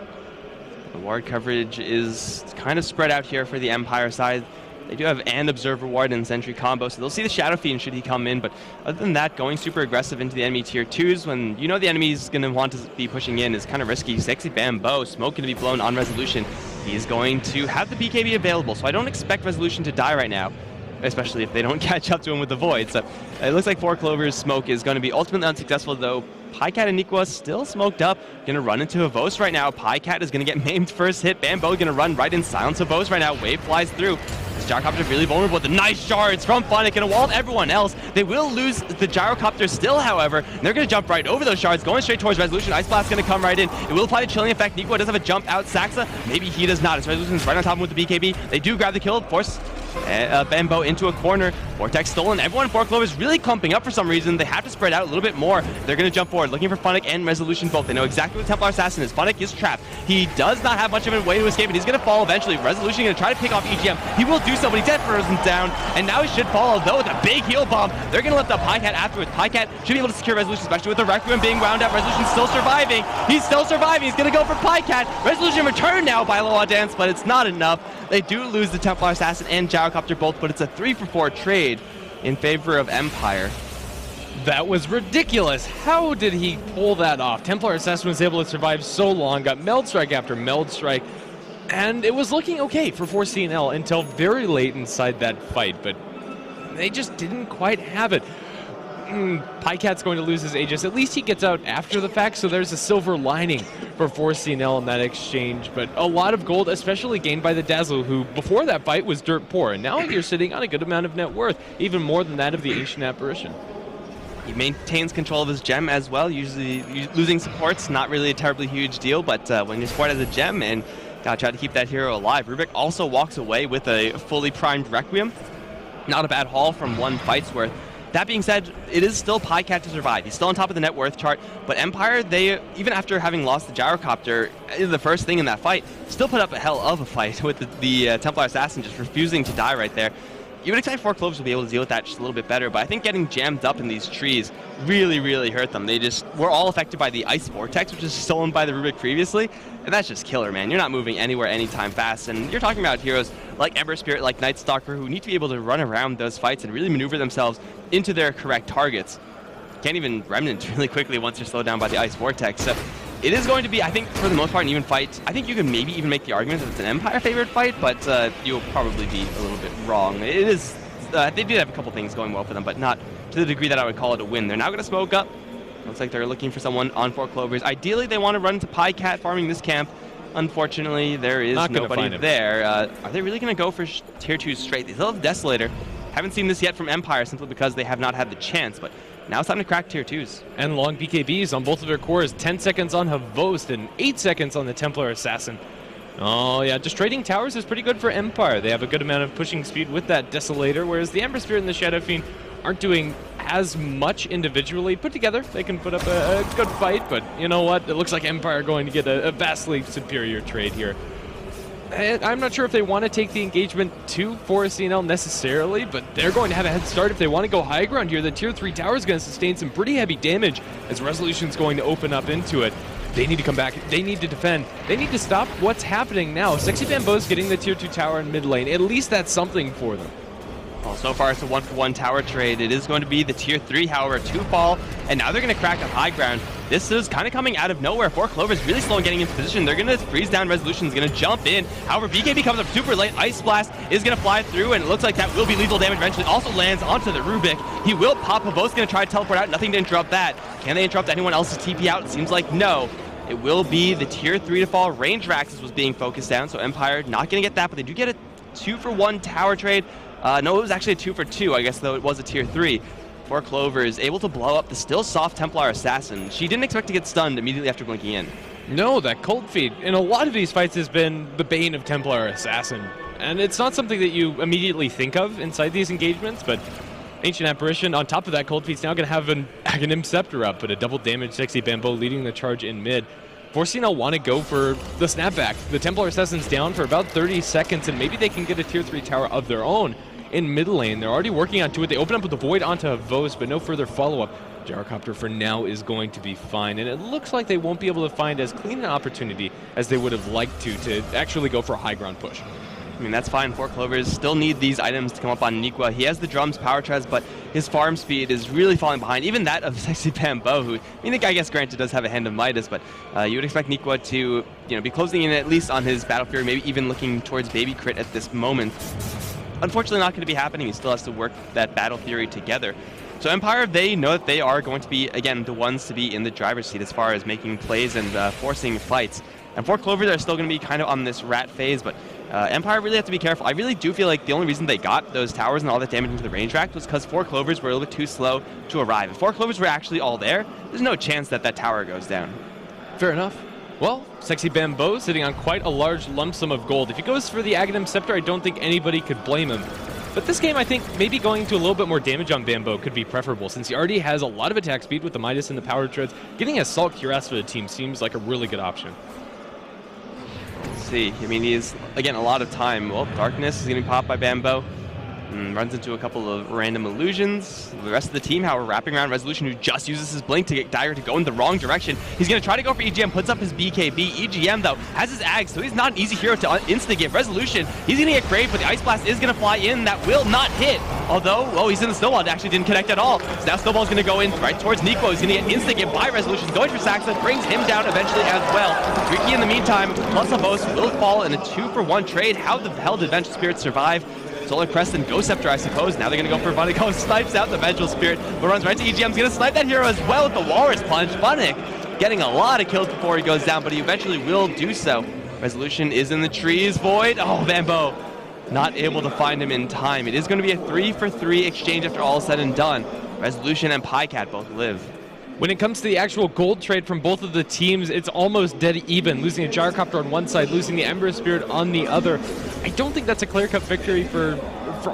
The ward coverage is kind of spread out here for the Empire side. They do have an Observer Ward and Sentry combo, so they'll see the Shadow Fiend should he come in, but other than that, going super aggressive into the enemy tier 2s when you know the enemy's going to want to be pushing in is kind of risky. Sexy Bambo, smoke going to be blown on Resolution. He's going to have the BKB available, so I don't expect Resolution to die right now, especially if they don't catch up to him with the Void. So it looks like 4 Clovers smoke is going to be ultimately unsuccessful, though. Pycat and Nikwa still smoked up. Going to run into a Vos right now. Pycat is going to get maimed first hit. Bambo going to run right in silence of Vos right now. Wave flies through. This gyrocopter really vulnerable with the nice shards from Funnick. Going to wall everyone else. They will lose the gyrocopter still, however. And they're going to jump right over those shards, going straight towards Resolution. Ice Blast going to come right in. It will apply the chilling effect. Nikwa does have a jump out. Saxa, maybe he does not. As Resolution's right on top of him with the BKB. They do grab the kill, force Bambo into a corner. Vortex stolen. Everyone in 4 Clovers really clumping up for some reason. They have to spread out a little bit more. They're going to jump forward, looking for Funnick and Resolution both. They know exactly what the Templar Assassin is. Funnick is trapped. He does not have much of a way to escape, and he's going to fall eventually. Resolution going to try to pick off EGM. He will do so, but he dead frozen down, and now he should follow, though, with a big heal bomb. They're going to lift up Pycat afterwards. Pycat should be able to secure Resolution, especially with the Requiem being wound up. Resolution still surviving. He's still surviving. He's going to go for Pycat. Resolution returned now by Loa Dance, but it's not enough. They do lose the Templar Assassin and Gyrocopter both, but it's a 3-for-4 trade in favor of Empire. That was ridiculous. How did he pull that off? Templar Assassin was able to survive so long, got Meld Strike after Meld Strike, and it was looking okay for 4CNL until very late inside that fight, but they just didn't quite have it. Pycat's going to lose his Aegis. At least he gets out after the fact, so there's a silver lining for 4CNL in that exchange. But a lot of gold, especially gained by the Dazzle, who before that fight was dirt poor. And now you're sitting on a good amount of net worth, even more than that of the Ancient Apparition. He maintains control of his gem as well. Usually losing support's not really a terribly huge deal, but when your support has a gem, and gotta try to keep that hero alive. Rubik also walks away with a fully primed Requiem. Not a bad haul from one fight's worth. That being said, it is still Pycat to survive. He's still on top of the net worth chart, but Empire, they, even after having lost the Gyrocopter, the first thing in that fight, still put up a hell of a fight with the Templar Assassin just refusing to die right there. You would expect 4 Clovers to be able to deal with that just a little bit better, but I think getting jammed up in these trees really, really hurt them. They just were all affected by the Ice Vortex, which is stolen by the Rubik previously, and that's just killer, man. You're not moving anywhere anytime fast, and you're talking about heroes like Ember Spirit, like Night Stalker, who need to be able to run around those fights and really maneuver themselves into their correct targets. Can't even Remnant really quickly once you're slowed down by the Ice Vortex. So it is going to be, I think, for the most part, an even fight. I think you can maybe even make the argument that it's an Empire-favored fight, but you'll probably be a little bit wrong. It is, they did have a couple things going well for them, but not to the degree that I would call it a win. They're now going to smoke up. Looks like they're looking for someone on 4 Clovers. Ideally, they want to run into Pycat farming this camp. Unfortunately, there is nobody there. Are they really going to go for tier 2 straight? They still have Desolator. Haven't seen this yet from Empire simply because they have not had the chance, but now it's time to crack tier 2s. And long BKBs on both of their cores. 10 seconds on Havost and 8 seconds on the Templar Assassin. Oh yeah, just trading towers is pretty good for Empire. They have a good amount of pushing speed with that Desolator, whereas the Ember Spirit and the Shadow Fiend aren't doing as much individually. Put together, they can put up a good fight, but you know what? It looks like Empire are going to get a vastly superior trade here. I'm not sure if they want to take the engagement to 4CNL necessarily, but they're going to have a head start if they want to go high ground here. The tier 3 tower is going to sustain some pretty heavy damage as Resolution's going to open up into it. They need to come back. They need to defend. They need to stop what's happening now. Sexy Bambo's getting the tier 2 tower in mid lane. At least that's something for them. Well, so far it's a 1-for-1 tower trade. It is going to be the tier 3, however, 2 fall, and now they're going to crack up high ground. This is kind of coming out of nowhere. 4 Clovers really slow in getting into position. They're going to freeze down Resolution's going to jump in. However, BKB comes up super late. Ice Blast is going to fly through, and it looks like that will be lethal damage eventually. Also lands onto the Rubik. He will pop. Pavo's going to try to teleport out. Nothing to interrupt that. Can they interrupt anyone else's TP out? It seems like no. It will be the tier 3 to fall. Range Raxes was being focused down, so Empire not going to get that, but they do get a 2-for-1 tower trade. No, it was actually a 2-for-2, I guess, though it was a tier 3. 4 Clovers able to blow up the still soft Templar Assassin. She didn't expect to get stunned immediately after blinking in. No, that cold feed in a lot of these fights has been the bane of Templar Assassin. And it's not something that you immediately think of inside these engagements, but Ancient Apparition, on top of that, cold feed's now going to have an Aghanim Scepter up, but a double damage Sexy Bambo leading the charge in mid. 4CNL want to go for the snapback. The Templar Assassin's down for about 30 seconds, and maybe they can get a tier 3 tower of their own in mid lane. They're already working onto it. They open up with the Void onto Vos, but no further follow-up. Gyrocopter for now is going to be fine, and it looks like they won't be able to find as clean an opportunity as they would have liked to actually go for a high ground push. I mean, that's fine. 4 Clovers still need these items to come up on Nikwa. He has the drums, power treads, but his farm speed is really falling behind. Even that of Sexy Bambo, who, I mean, the guy, I guess, granted, does have a hand of Midas, but you would expect Nikwa to, be closing in at least on his Battle Fury, maybe even looking towards Baby Crit at this moment. Unfortunately, not going to be happening. He still has to work that Battle Fury together. So Empire, they know that they are going to be, again, the ones to be in the driver's seat as far as making plays and forcing fights. And 4 Clovers are still going to be kind of on this rat phase, but Empire really have to be careful. I really do feel like the only reason they got those towers and all that damage into the range rack was because 4 Clovers were a little bit too slow to arrive. If 4 Clovers were actually all there, there's no chance that that tower goes down. Fair enough. Well, Sexy Bambo sitting on quite a large lump sum of gold. If he goes for the Aghanim Scepter, I don't think anybody could blame him. But this game, I think maybe going to a little bit more damage on Bambo could be preferable, since he already has a lot of attack speed with the Midas and the power treads. Getting a Salt Cuirass for the team seems like a really good option. Let's see. I mean, he has, again, a lot of time. Well, Darkness is getting popped by Bambo. Runs into a couple of random illusions. The rest of the team, however, wrapping around Resolution, who just uses his blink to get Dire to go in the wrong direction. He's going to try to go for EGM, puts up his BKB. EGM, though, has his Ag, so he's not an easy hero to instigate. Resolution, he's going to get Grave, but the Ice Blast is going to fly in. That will not hit. Although, oh, he's in the Snowball. It actually didn't connect at all. So now Snowball's going to go in right towards Nikwa. He's going to get instigated by Resolution. Going for Saxa, brings him down eventually as well. Ricky in the meantime, plus a Vos will fall in a 2-for-1 trade. How the hell did Vengeful Spirit survive? Solar Crest and Ghost Scepter, I suppose. Now they're going to go for Bunnico. Snipes out the Vengeful Spirit, but runs right to EGM. He's going to snipe that hero as well with the Walrus Punch. Bunnic getting a lot of kills before he goes down, but he eventually will do so. Resolution is in the trees. Void. Oh, Bambo not able to find him in time. It is going to be a 3-for-3 exchange after all is said and done. Resolution and Pycat both live. When it comes to the actual gold trade from both of the teams, it's almost dead even. Losing a Gyrocopter on one side, losing the Ember Spirit on the other. I don't think that's a clear-cut victory for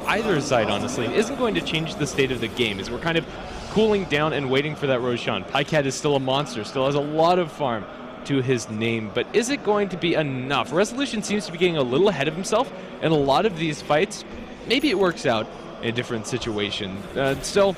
either side, honestly. It isn't going to change the state of the game, as we're kind of cooling down and waiting for that Roshan. Pycat is still a monster, still has a lot of farm to his name, but is it going to be enough? Resolution seems to be getting a little ahead of himself in a lot of these fights. Maybe it works out in a different situation. Still,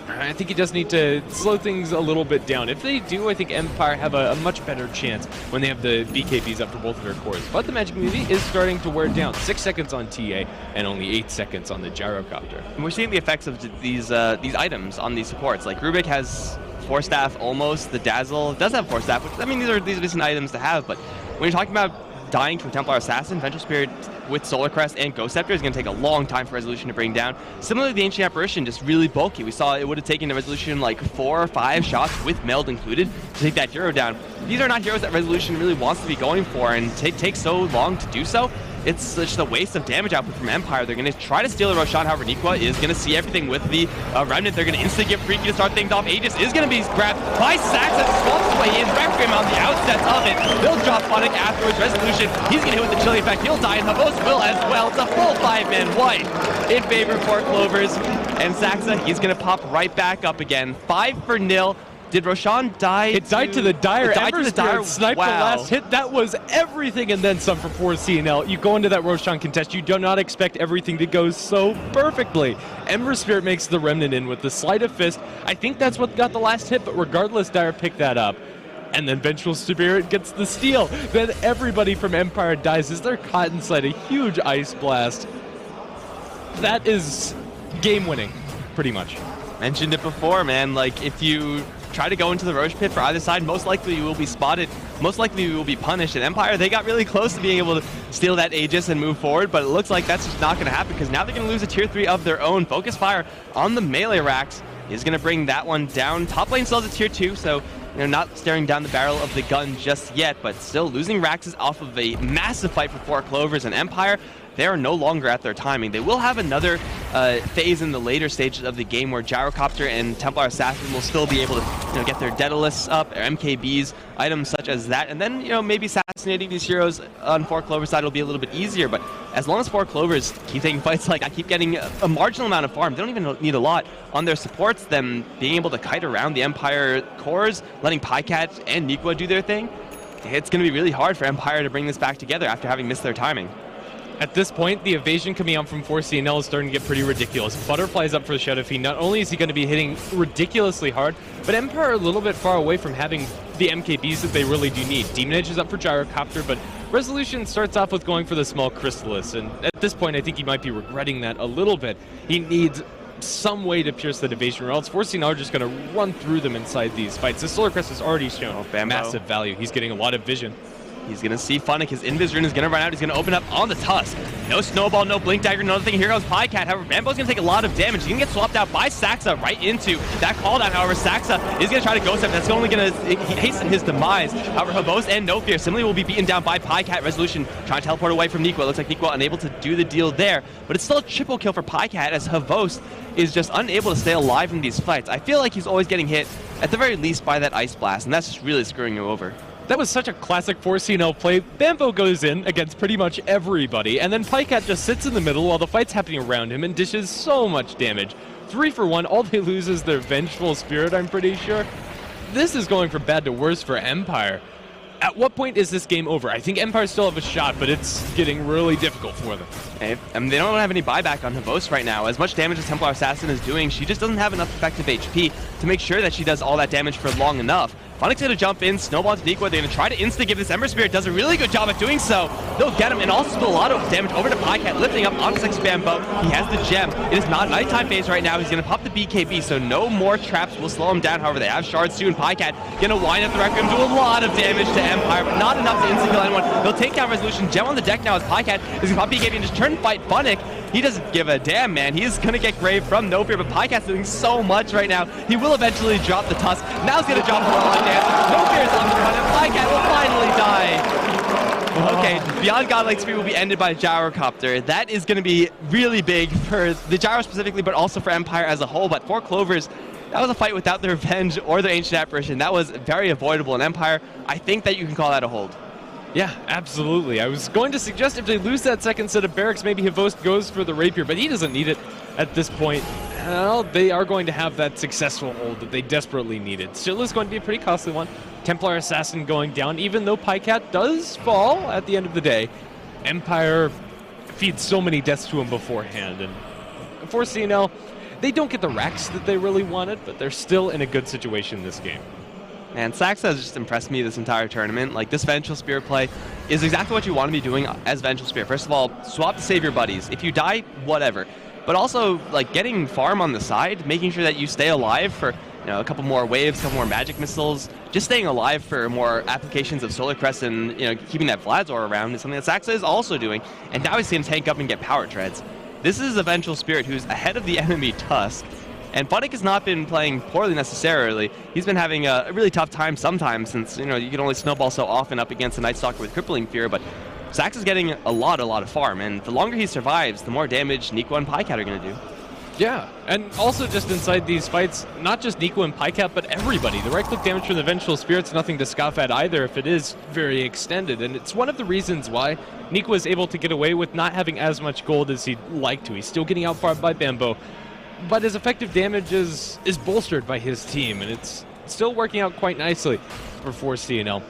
I think he does need to slow things a little bit down. If they do, I think Empire have a much better chance when they have the BKBs up for both of their cores. But the Magic Community is starting to wear down. 6 seconds on TA and only 8 seconds on the Gyrocopter. And we're seeing the effects of these items on these supports. Like Rubik has Force Staff almost. The Dazzle does have Force Staff, which, I mean, these are decent items to have. But when you're talking about dying to a Templar Assassin, Vengeful Spirit with Solar Crest and Ghost Scepter is going to take a long time for Resolution to bring down. Similarly, the Ancient Apparition, just really bulky. We saw it would have taken a Resolution like 4 or 5 shots with Meld included to take that hero down. These are not heroes that Resolution really wants to be going for, and take so long to do so. It's just a waste of damage output from Empire. They're going to try to steal the Roshan, however, Nikwa is going to see everything with the Remnant. They're going to instant get Freaky to start things off. Aegis is going to be grabbed by Saxa, swamps his way in. Requiem on the outset of it. They'll drop Phonic afterwards. Resolution, he's going to hit with the chilling effect. He'll die, and Havos will as well. It's a full 5-man wipe in favor of 4 Clovers. And Saxa, he's going to pop right back up again. 5-0. Did Roshan die? It died to the Dire. Ember Spirit sniped the last hit. That was everything and then some for 4CNL. You go into that Roshan contest, you do not expect everything to go so perfectly. Ember Spirit makes the Remnant in with the Sleight of Fist. I think that's what got the last hit, but regardless, Dire picked that up. And then Vengeful Spirit gets the steal. Then everybody from Empire dies as they're caught inside a huge Ice Blast. That is game-winning, pretty much. Mentioned it before, man. Like, if you try to go into the Roche Pit for either side, most likely you will be spotted, most likely you will be punished. And Empire, they got really close to being able to steal that Aegis and move forward, but it looks like that's just not going to happen because now they're going to lose a tier 3 of their own. Focus Fire on the melee racks is going to bring that one down. Top lane still has a tier 2, so not staring down the barrel of the gun just yet, but still losing racks is off of a massive fight for 4 Clovers, and Empire, they are no longer at their timing. They will have another phase in the later stages of the game where Gyrocopter and Templar Assassin will still be able to get their Daedalus up, or MKBs, items such as that, and then maybe assassinating these heroes on 4 Clover side will be a little bit easier. But as long as 4 Clovers keep taking fights like I keep getting a marginal amount of farm, they don't even need a lot on their supports, them being able to kite around the Empire cores, letting Pycat and Nikwa do their thing, it's going to be really hard for Empire to bring this back together after having missed their timing. At this point, the evasion coming out from 4CNL is starting to get pretty ridiculous. Butterfly's up for the Shadow Fiend. Not only is he going to be hitting ridiculously hard, but Empire are a little bit far away from having the MKBs that they really do need. Demon Edge is up for Gyrocopter, but Resolution starts off with going for the small Chrysalis, and at this point, I think he might be regretting that a little bit. He needs some way to pierce that evasion, or else 4CNL are just going to run through them inside these fights. The Solar Crest has already shown massive value. He's getting a lot of vision. He's going to see Funnick. His Invis rune is going to run out. He's going to open up on the Tusk. No Snowball, no Blink Dagger, no thing. Here goes Pycat. However, Bambo's going to take a lot of damage. He's going to get swapped out by Saxa right into that cooldown. However, Saxa is going to try to Ghost Step. That's only going to hasten his demise. However, Havos and No Fear similarly will be beaten down by Pycat. Resolution trying to teleport away from Nikwa. Looks like Nikwa unable to do the deal there. But it's still a triple kill for Pycat as Havos is just unable to stay alive in these fights. I feel like he's always getting hit, at the very least, by that Ice Blast, and that's just really screwing him over. That was such a classic 4CNL play. Bambo goes in against pretty much everybody, and then Pycat just sits in the middle while the fight's happening around him and dishes so much damage. 3 for 1, all they lose is their Vengeful Spirit, I'm pretty sure. This is going from bad to worse for Empire. At what point is this game over? I think Empire still have a shot, but it's getting really difficult for them. And they don't have any buyback on Havos right now. As much damage as Templar Assassin is doing, she just doesn't have enough effective HP to make sure that she does all that damage for long enough. Funnick's going to jump in, Snowball to Nikwa. They're going to try to insta-give this Ember Spirit. Does a really good job at doing so. They'll get him, and also do a lot of damage over to Pycat, lifting up onto Sexy Bambo. He has the gem. It is not nighttime phase right now. He's going to pop the BKB, so no more traps will slow him down. However, they have shards too, and Pycat going to wind up the Requiem, do a lot of damage to Empire, but not enough to insta-kill anyone. They'll take down Resolution. Gem on the deck now as Pycat is going to pop BKB and just turn fight Funnick. He doesn't give a damn, man. He's going to get Grave from No Fear, but Pycat's doing so much right now. He will eventually drop the Tusk. Now he's going to drop the Raw Dance. No Fear is on the run, and Pycat will finally die. Okay, Beyond Godlike Speed will be ended by Gyrocopter. That is going to be really big for the Gyro specifically, but also for Empire as a whole. But 4 Clovers, that was a fight without their Revenge or their Ancient Apparition. That was very avoidable in Empire. I think that you can call that a hold. Yeah, absolutely. I was going to suggest if they lose that second set of barracks, maybe Havos goes for the Rapier, but he doesn't need it at this point. Well, they are going to have that successful hold that they desperately needed. Still is going to be a pretty costly one. Templar Assassin going down, even though Pycat does fall at the end of the day. Empire feeds so many deaths to him beforehand, and 4CNL, they don't get the racks that they really wanted, but they're still in a good situation in this game. And Saxa has just impressed me this entire tournament. Like, this Vengeful Spirit play is exactly what you want to be doing as Vengeful Spirit. First of all, swap to save your buddies. If you die, whatever. But also, like, getting farm on the side, making sure that you stay alive for, a couple more waves, a couple more magic missiles. Just staying alive for more applications of Solar Crest and, keeping that Vladzor around is something that Saxa is also doing. And now he's going to tank up and get power treads. This is a Vengeful Spirit who's ahead of the enemy Tusk. And Funnick has not been playing poorly necessarily. He's been having a really tough time sometimes since, you can only snowball so often up against a Night Stalker with Crippling Fear, but Sax is getting a lot of farm, and the longer he survives, the more damage Nikwa and Pycat are going to do. Yeah, and also just inside these fights, not just Nikwa and Pycat, but everybody. The right-click damage from the Vengeful Spirit's nothing to scoff at either if it is very extended, and it's one of the reasons why Nikwa is able to get away with not having as much gold as he'd like to. He's still getting outfarmed by Bambo, but his effective damage is bolstered by his team, and it's still working out quite nicely for 4CNL.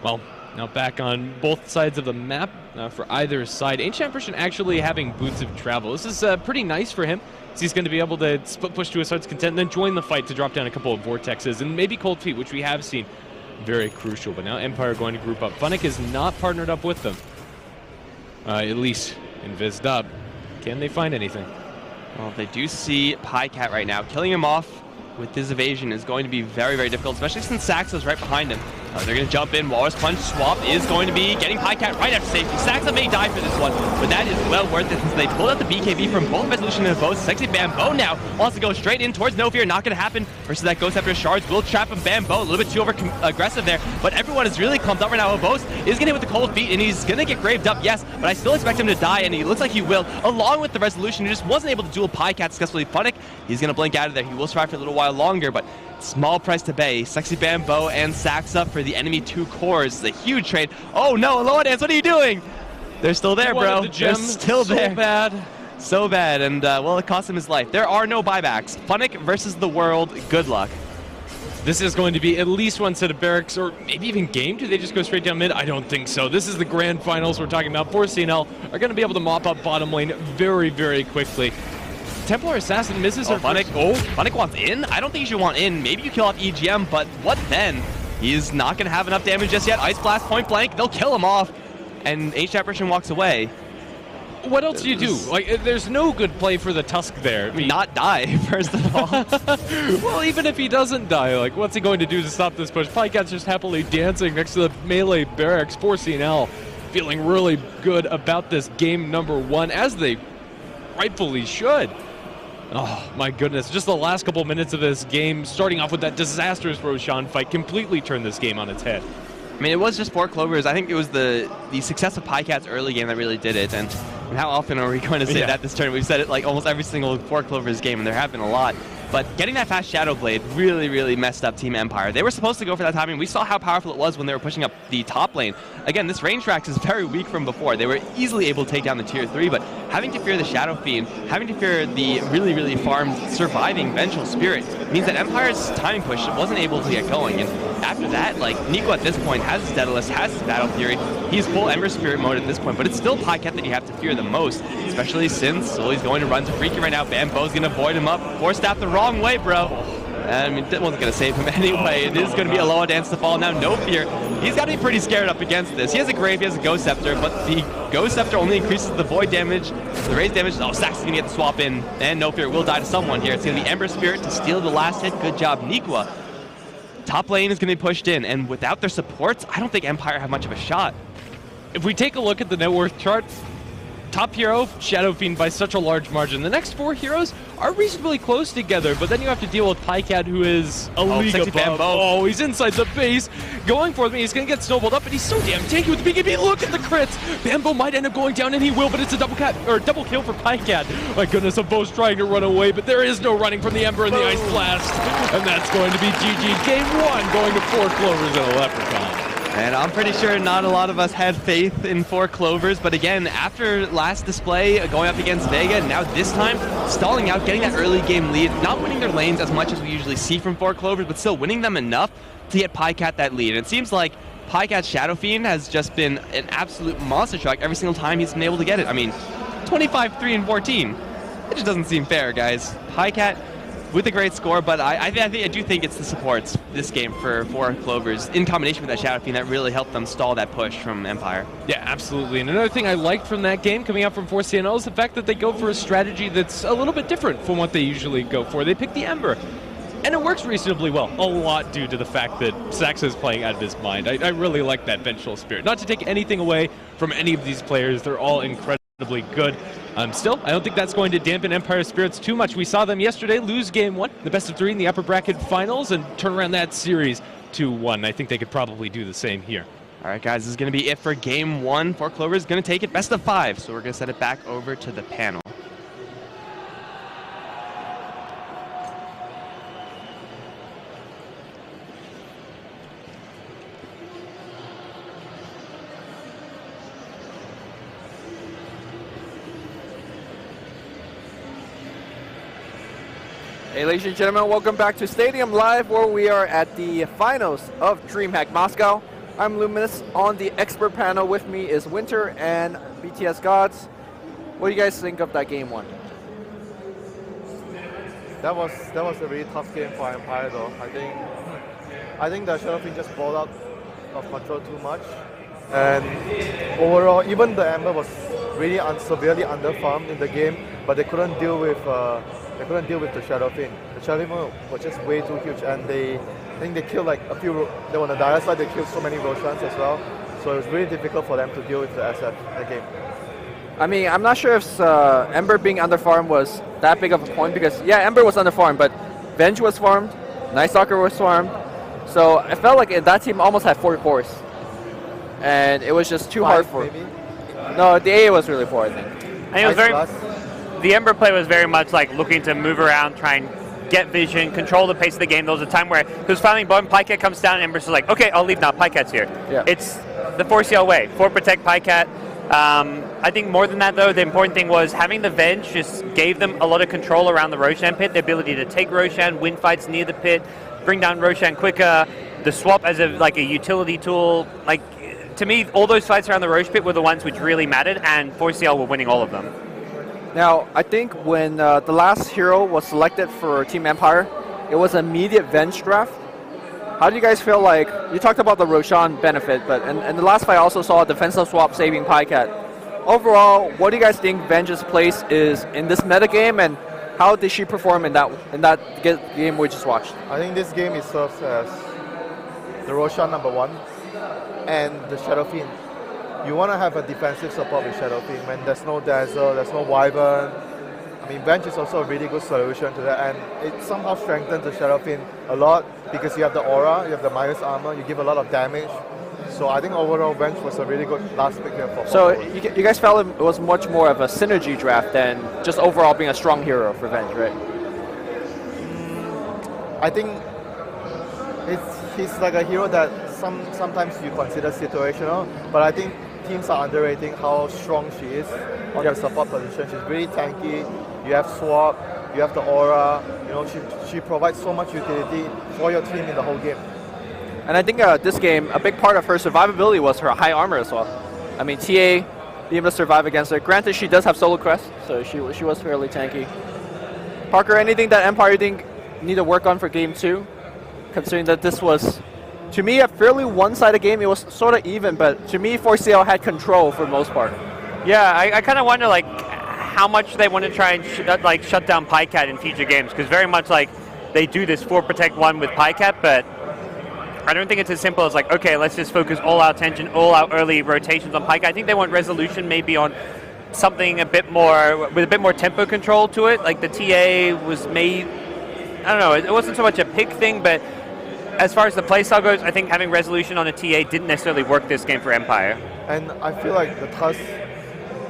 Well, now back on both sides of the map for either side. Ancient Apparition actually having Boots of Travel. This is pretty nice for him, so he's going to be able to split push to his heart's content and then join the fight to drop down a couple of Vortexes and maybe Cold Feet, which we have seen. Very crucial, but now Empire going to group up. Funnick is not partnered up with them, at least in Vizdub. Can they find anything? Well, they do see Pycat right now. Killing him off with his evasion is going to be very, very difficult, especially since Saxa's right behind him. They're going to jump in. Walrus Punch swap is going to be getting Pycat right after safety. Saxa may die for this one, but that is well worth it since they pulled out the BKB from both Resolution and both. Sexy Bambo now wants to go straight in towards No Fear. Not going to happen versus that Ghost Scepter. Shards will trap him. Bambo a little bit too aggressive there, but everyone is really clumped up right now. Bose is going to hit with the cold feet, and he's going to get graved up, yes, but I still expect him to die, and he looks like he will, along with the Resolution, who just wasn't able to duel Pycat successfully. Funnick, he's going to blink out of there. He will survive for a little while longer, but small price to pay. Sexy Bambo and Saxa for the enemy 2 cores. It's a huge trade. Oh no, Aloha Dance, what are you doing? They're still there, bro. They're still there. So bad. So bad, and well, it cost him his life. There are no buybacks. Funnick versus the world. Good luck. This is going to be at least one set of barracks, or maybe even game. Do they just go straight down mid? I don't think so. This is the grand finals we're talking about. 4CNL are going to be able to mop up bottom lane very, very quickly. Templar Assassin misses her Funnick. Funnick wants in? I don't think you should want in. Maybe you kill off EGM, but what then? He's not going to have enough damage just yet. Ice Blast, point blank. They'll kill him off. And H-Apparition walks away. What else do you do? Like, there's no good play for the Tusk there. I mean, not die, first of all. Well, even if he doesn't die, like, what's he going to do to stop this push? Pycat's just happily dancing next to the melee barracks. 4CNL feeling really good about this game number 1, as they rightfully should. Oh, my goodness. Just the last couple minutes of this game, starting off with that disastrous Roshan fight, completely turned this game on its head. I mean, it was just 4 Clovers. I think it was the success of Pycat's early game that really did it. And how often are we going to say that this turn? We've said it like almost every single 4 Clovers game, and there have been a lot. But getting that fast Shadow Blade really, really messed up Team Empire. They were supposed to go for that timing. We saw how powerful it was when they were pushing up the top lane. Again, this range track is very weak from before. They were easily able to take down the tier 3, but having to fear the Shadow Fiend, having to fear the really, really farmed surviving Vengeful Spirit means that Empire's timing push wasn't able to get going. And after that, like, Nico at this point has his Daedalus, has his Battle Fury. He's full Ember Spirit mode at this point, but it's still Pycat that you have to fear the most, especially since Sully's going to run to Freaky right now. Bambo's going to void him up. Force staff the wrong way, bro. I mean, that wasn't going to save him anyway. It is going to be Aloha Dance to fall now. No Fear. He's got to be pretty scared up against this. He has a Grave, he has a Ghost Scepter, but the Ghost Scepter only increases the Void damage, the raise damage. Oh, Sax is going to get the swap in, and No Fear will die to someone here. It's going to be Ember Spirit to steal the last hit. Good job, Nikwa. Top lane is going to be pushed in, and without their supports, I don't think Empire have much of a shot. If we take a look at the net worth chart, top hero, Shadow Fiend by such a large margin. The next 4 heroes are reasonably close together, but then you have to deal with Pycat, who is a league above. Bambo. Oh, he's inside the base, going for me. He's going to get snowballed up, but he's so damn tanky with the BKB. Look at the crits. Bambo might end up going down, and he will, but it's a double kill for Pycat. My goodness, Bo's trying to run away, but there is no running from the Ember and the Ice Blast, and that's going to be GG. Game 1 going to 4 Clovers and a Leprechaun. And I'm pretty sure not a lot of us had faith in 4 Clovers, but again, after last display, going up against Vega, now this time, stalling out, getting that early game lead, not winning their lanes as much as we usually see from 4 Clovers, but still winning them enough to get Pycat that lead. And it seems like Pycat's Shadow Fiend has just been an absolute monster truck every single time he's been able to get it. I mean, 25, 3, and 14. It just doesn't seem fair, guys. Pycat with a great score, but I do think it's the supports this game for 4 Clovers in combination with that Shadow Fiend that really helped them stall that push from Empire. Yeah, absolutely. And another thing I liked from that game coming out from 4CNL is the fact that they go for a strategy that's a little bit different from what they usually go for. They pick the Ember, and it works reasonably well, a lot due to the fact that Saxa is playing out of his mind. I really like that Vengeful Spirit. Not to take anything away from any of these players, they're all incredibly good. Still, I don't think that's going to dampen Empire's spirits too much. We saw them yesterday lose game 1, the best of 3 in the upper bracket finals, and turn around that series 2-1. I think they could probably do the same here. All right, guys, this is going to be it for game 1. 4 Clovers is going to take it best of 5, so we're going to set it back over to the panel. Hey, ladies and gentlemen, welcome back to Stadium Live, where we are at the finals of DreamHack Moscow. I'm Luminous. On the expert panel with me is Winter and BTS Gods. What do you guys think of that game 1? That was a really tough game for Empire, though. I think the Shadow Fiend just balled out of control too much, and overall, even the Ember was really severely underfarmed in the game, but they couldn't deal with They couldn't deal with the Shadow Fin. The Shadow Fin was just way too huge, and I think they killed like a few. They were on the dire side. They killed so many Roshans as well. So it was really difficult for them to deal with the SF in the game. I mean, I'm not sure if Ember being underfarmed was that big of a point because, yeah, Ember was underfarmed, but Venge was farmed, Night Stalker was farmed. So I felt like that team almost had 4 cores. And it was just too hard for... Maybe? No, the AA was really poor, I think. And it was the Ember play was very much like looking to move around, try and get vision, control the pace of the game. There was a time where, because finally bottom Pycat comes down, and Ember's like, okay, I'll leave now, Pycat's here. Yeah. It's the 4CL way, 4 protect Pycat. I think more than that though, the important thing was having the Venge just gave them a lot of control around the Roshan pit, the ability to take Roshan, win fights near the pit, bring down Roshan quicker, the swap as a utility tool. Like, to me, all those fights around the Rosh pit were the ones which really mattered, and 4CL were winning all of them. Now, I think when the last hero was selected for Team Empire, it was an immediate Venge draft. How do you guys feel like, you talked about the Roshan benefit, but in the last fight I also saw a defensive swap saving Pycat. Overall, what do you guys think Venge's place is in this metagame, and how did she perform in that game we just watched? I think this game it serves as the Roshan #1 and the Shadow Fiend. You want to have a defensive support with Shadow Fiend when there's no Dazzle, there's no Wyvern. I mean, Venge is also a really good solution to that, and it somehow strengthens the Shadow Fiend a lot because you have the aura, you have the minus armor, you give a lot of damage. So I think overall Venge was a really good last pick here for. So you guys felt it was much more of a synergy draft than just overall being a strong hero for Venge, right? I think he's like a hero that sometimes you consider situational, but I think teams are underrating how strong she is on the support position. She's really tanky. You have swap, you have the aura. You know, she provides so much utility for your team in the whole game. And I think this game, a big part of her survivability was her high armor as well. I mean, TA being able to survive against her. Granted, she does have Solo Crest, so she was fairly tanky. Parker, anything that Empire you think need to work on for Game 2? Considering that this was, to me, a fairly one-sided game. It was sort of even, but to me, 4CL had control for the most part. Yeah, I kind of wonder like how much they want to try and shut down Pycat in future games, because very much like they do this 4 protect 1 with Pycat, but I don't think it's as simple as like, okay, let's just focus all our attention, all our early rotations on Pycat. I think they want resolution maybe on something a bit more, with a bit more tempo control to it. Like the TA was made, I don't know, it wasn't so much a pick thing, but as far as the playstyle goes, I think having resolution on a TA didn't necessarily work this game for Empire. And I feel like the Tusk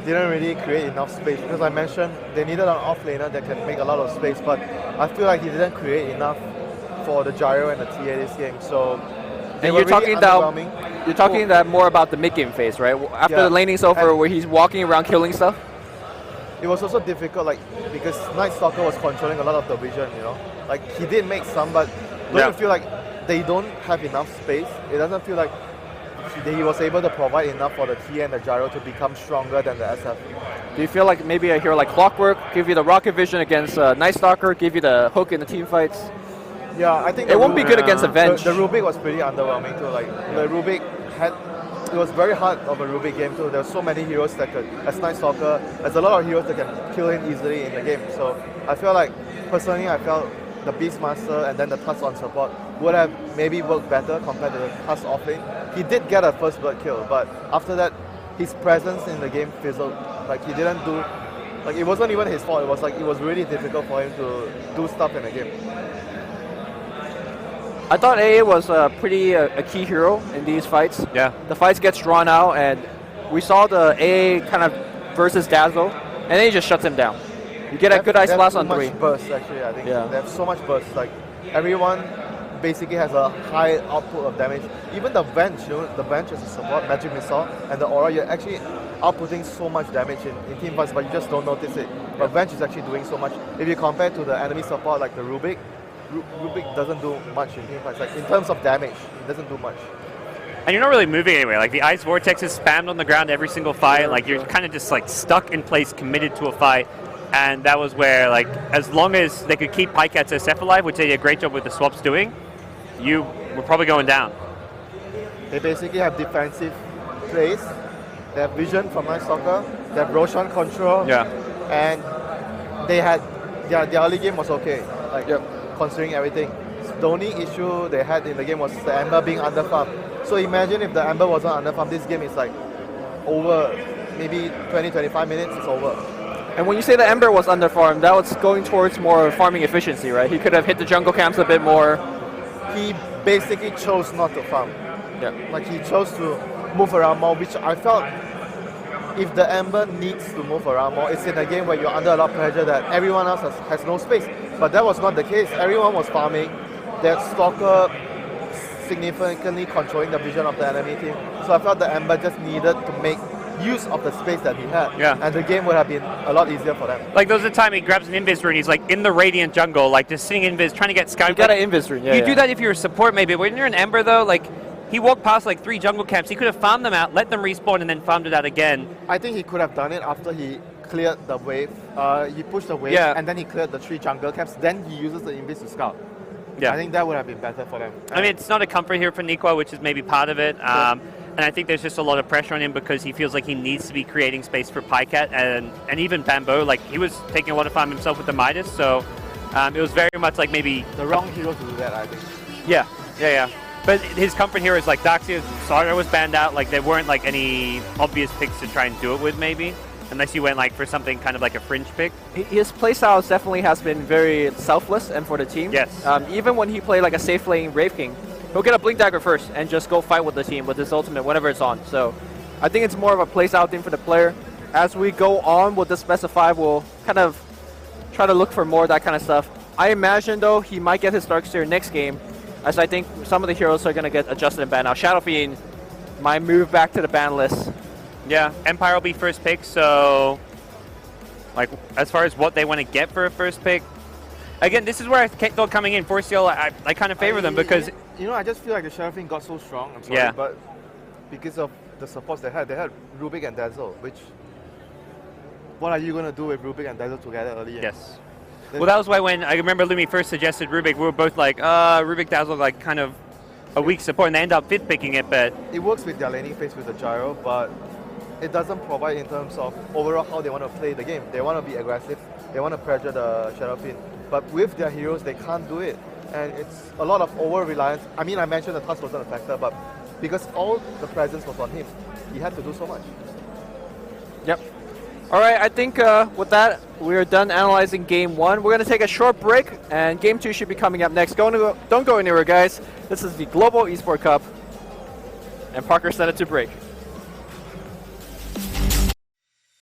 didn't really create enough space, because I mentioned they needed an offlaner that can make a lot of space, but I feel like he didn't create enough for the Gyro and the TA this game. So and you're talking that more about the mid-game phase, right? After the laning's over, and where he's walking around killing stuff? It was also difficult, like, because Night Stalker was controlling a lot of the vision, you know? Like, he did make some, but don't you feel like they don't have enough space? It doesn't feel like he was able to provide enough for the TA and the Gyro to become stronger than the SF. Do you feel like maybe a hero like Clockwork give you the rocket vision against Night Stalker, give you the hook in the team fights? Yeah, I think it won't be good against Avenge. The Rubik was pretty underwhelming too. Like the Rubik it was very hard of a Rubik game too. There were so many heroes that could, as Night Stalker, there's a lot of heroes that can kill him easily in the game. So I feel like, personally, I felt the Beastmaster and then the Tusk on support would have maybe worked better compared to the Tusk offlane. He did get a first blood kill, but after that, his presence in the game fizzled. Like, he didn't do, like, it wasn't even his fault. It was like, it was really difficult for him to do stuff in the game. I thought AA was pretty a key hero in these fights. Yeah. The fights gets drawn out, and we saw the AA kind of versus Dazzle, and then he just shuts him down. You get a good Ice Blast on 3. They have so much burst, actually, I think. Yeah. They have so much burst. Like, everyone basically has a high output of damage. Even the Venge, you know, the Venge as a support, Magic Missile, and the Aura, you're actually outputting so much damage in team fights, but you just don't notice it. But Venge is actually doing so much. If you compare to the enemy support like the Rubik, Rubik doesn't do much in team fights. Like, in terms of damage, it doesn't do much. And you're not really moving anywhere. Like, the Ice Vortex is spammed on the ground every single fight. Like, you're kind of just like stuck in place, committed to a fight. And that was where, like, as long as they could keep Pycat's SF alive, which they did a great job with the swaps doing, you were probably going down. They basically have defensive plays. They have vision from Night Stalker. They have Roshan control. Yeah. And they had their early game was okay, like considering everything. The only issue they had in the game was the Ember being underfarmed. So imagine if the Ember wasn't underfarmed, this game is like over, maybe 20-25 minutes, it's over. And when you say the Ember was underfarmed, that was going towards more farming efficiency, right? He could have hit the jungle camps a bit more. He basically chose not to farm. Yeah. Like he chose to move around more, which I felt if the Ember needs to move around more, it's in a game where you're under a lot of pressure that everyone else has no space. But that was not the case. Everyone was farming. That Stalker significantly controlling the vision of the enemy team. So I felt the Ember just needed to make use of the space that he had. Yeah. And the game would have been a lot easier for them. Like, there was a time he grabs an Invis rune, he's like in the Radiant jungle, like just sitting Invis, trying to get Sky. You got an Invis rune, yeah. You do that if you're a support maybe, but when you're an Ember though, like, he walked past like 3 jungle camps, he could have farmed them out, let them respawn, and then farmed it out again. I think he could have done it after he cleared the wave. He pushed the wave, and then he cleared the 3 jungle camps, then he uses the Invis to scout. Yeah. I think that would have been better for them. I mean, it's not a comfort here for Nikwa, which is maybe part of it. And I think there's just a lot of pressure on him because he feels like he needs to be creating space for Pycat and even Bamboo. Like, he was taking a lot of farm himself with the Midas, so it was very much like maybe... The wrong hero to do that, I think. Yeah. But his comfort here is like Darkseer's Saga was banned out, like there weren't like any obvious picks to try and do it with maybe. Unless you went like for something kind of like a fringe pick. His playstyle definitely has been very selfless and for the team. Yes. Even when he played like a safe lane Wraith King, he'll get a Blink Dagger first and just go fight with the team with his ultimate whenever it's on. So I think it's more of a playstyle thing for the player. As we go on with this best of 5, we'll kind of try to look for more of that kind of stuff. I imagine though he might get his Darkseer next game, as I think some of the heroes are going to get adjusted and banned. Now Shadow Fiend might move back to the ban list. Yeah, Empire will be first pick, so like as far as what they want to get for a first pick, again, this is where I thought coming in, Forceal, I kind of favor them because... You know, I just feel like the Shadow Fiend got so strong, I'm sorry, but because of the supports they had Rubik and Dazzle, which... What are you going to do with Rubik and Dazzle together early? Yes. Well, that was why when, I remember Lumi first suggested Rubik, we were both like, Rubik Dazzle, like kind of a weak support, and they end up fit picking it, but... It works with their laning phase with the gyro, but it doesn't provide in terms of overall how they want to play the game. They want to be aggressive, they want to pressure the Shadow Fiend, but with their heroes, they can't do it. And it's a lot of over-reliance. I mean, I mentioned the Tusk wasn't a factor, but because all the presence was on him, he had to do so much. Yep. All right, I think with that, we're done analyzing Game 1. We're going to take a short break, and Game 2 should be coming up next. Don't go anywhere, guys. This is the Global Esport Cup, and Parker sent it to break.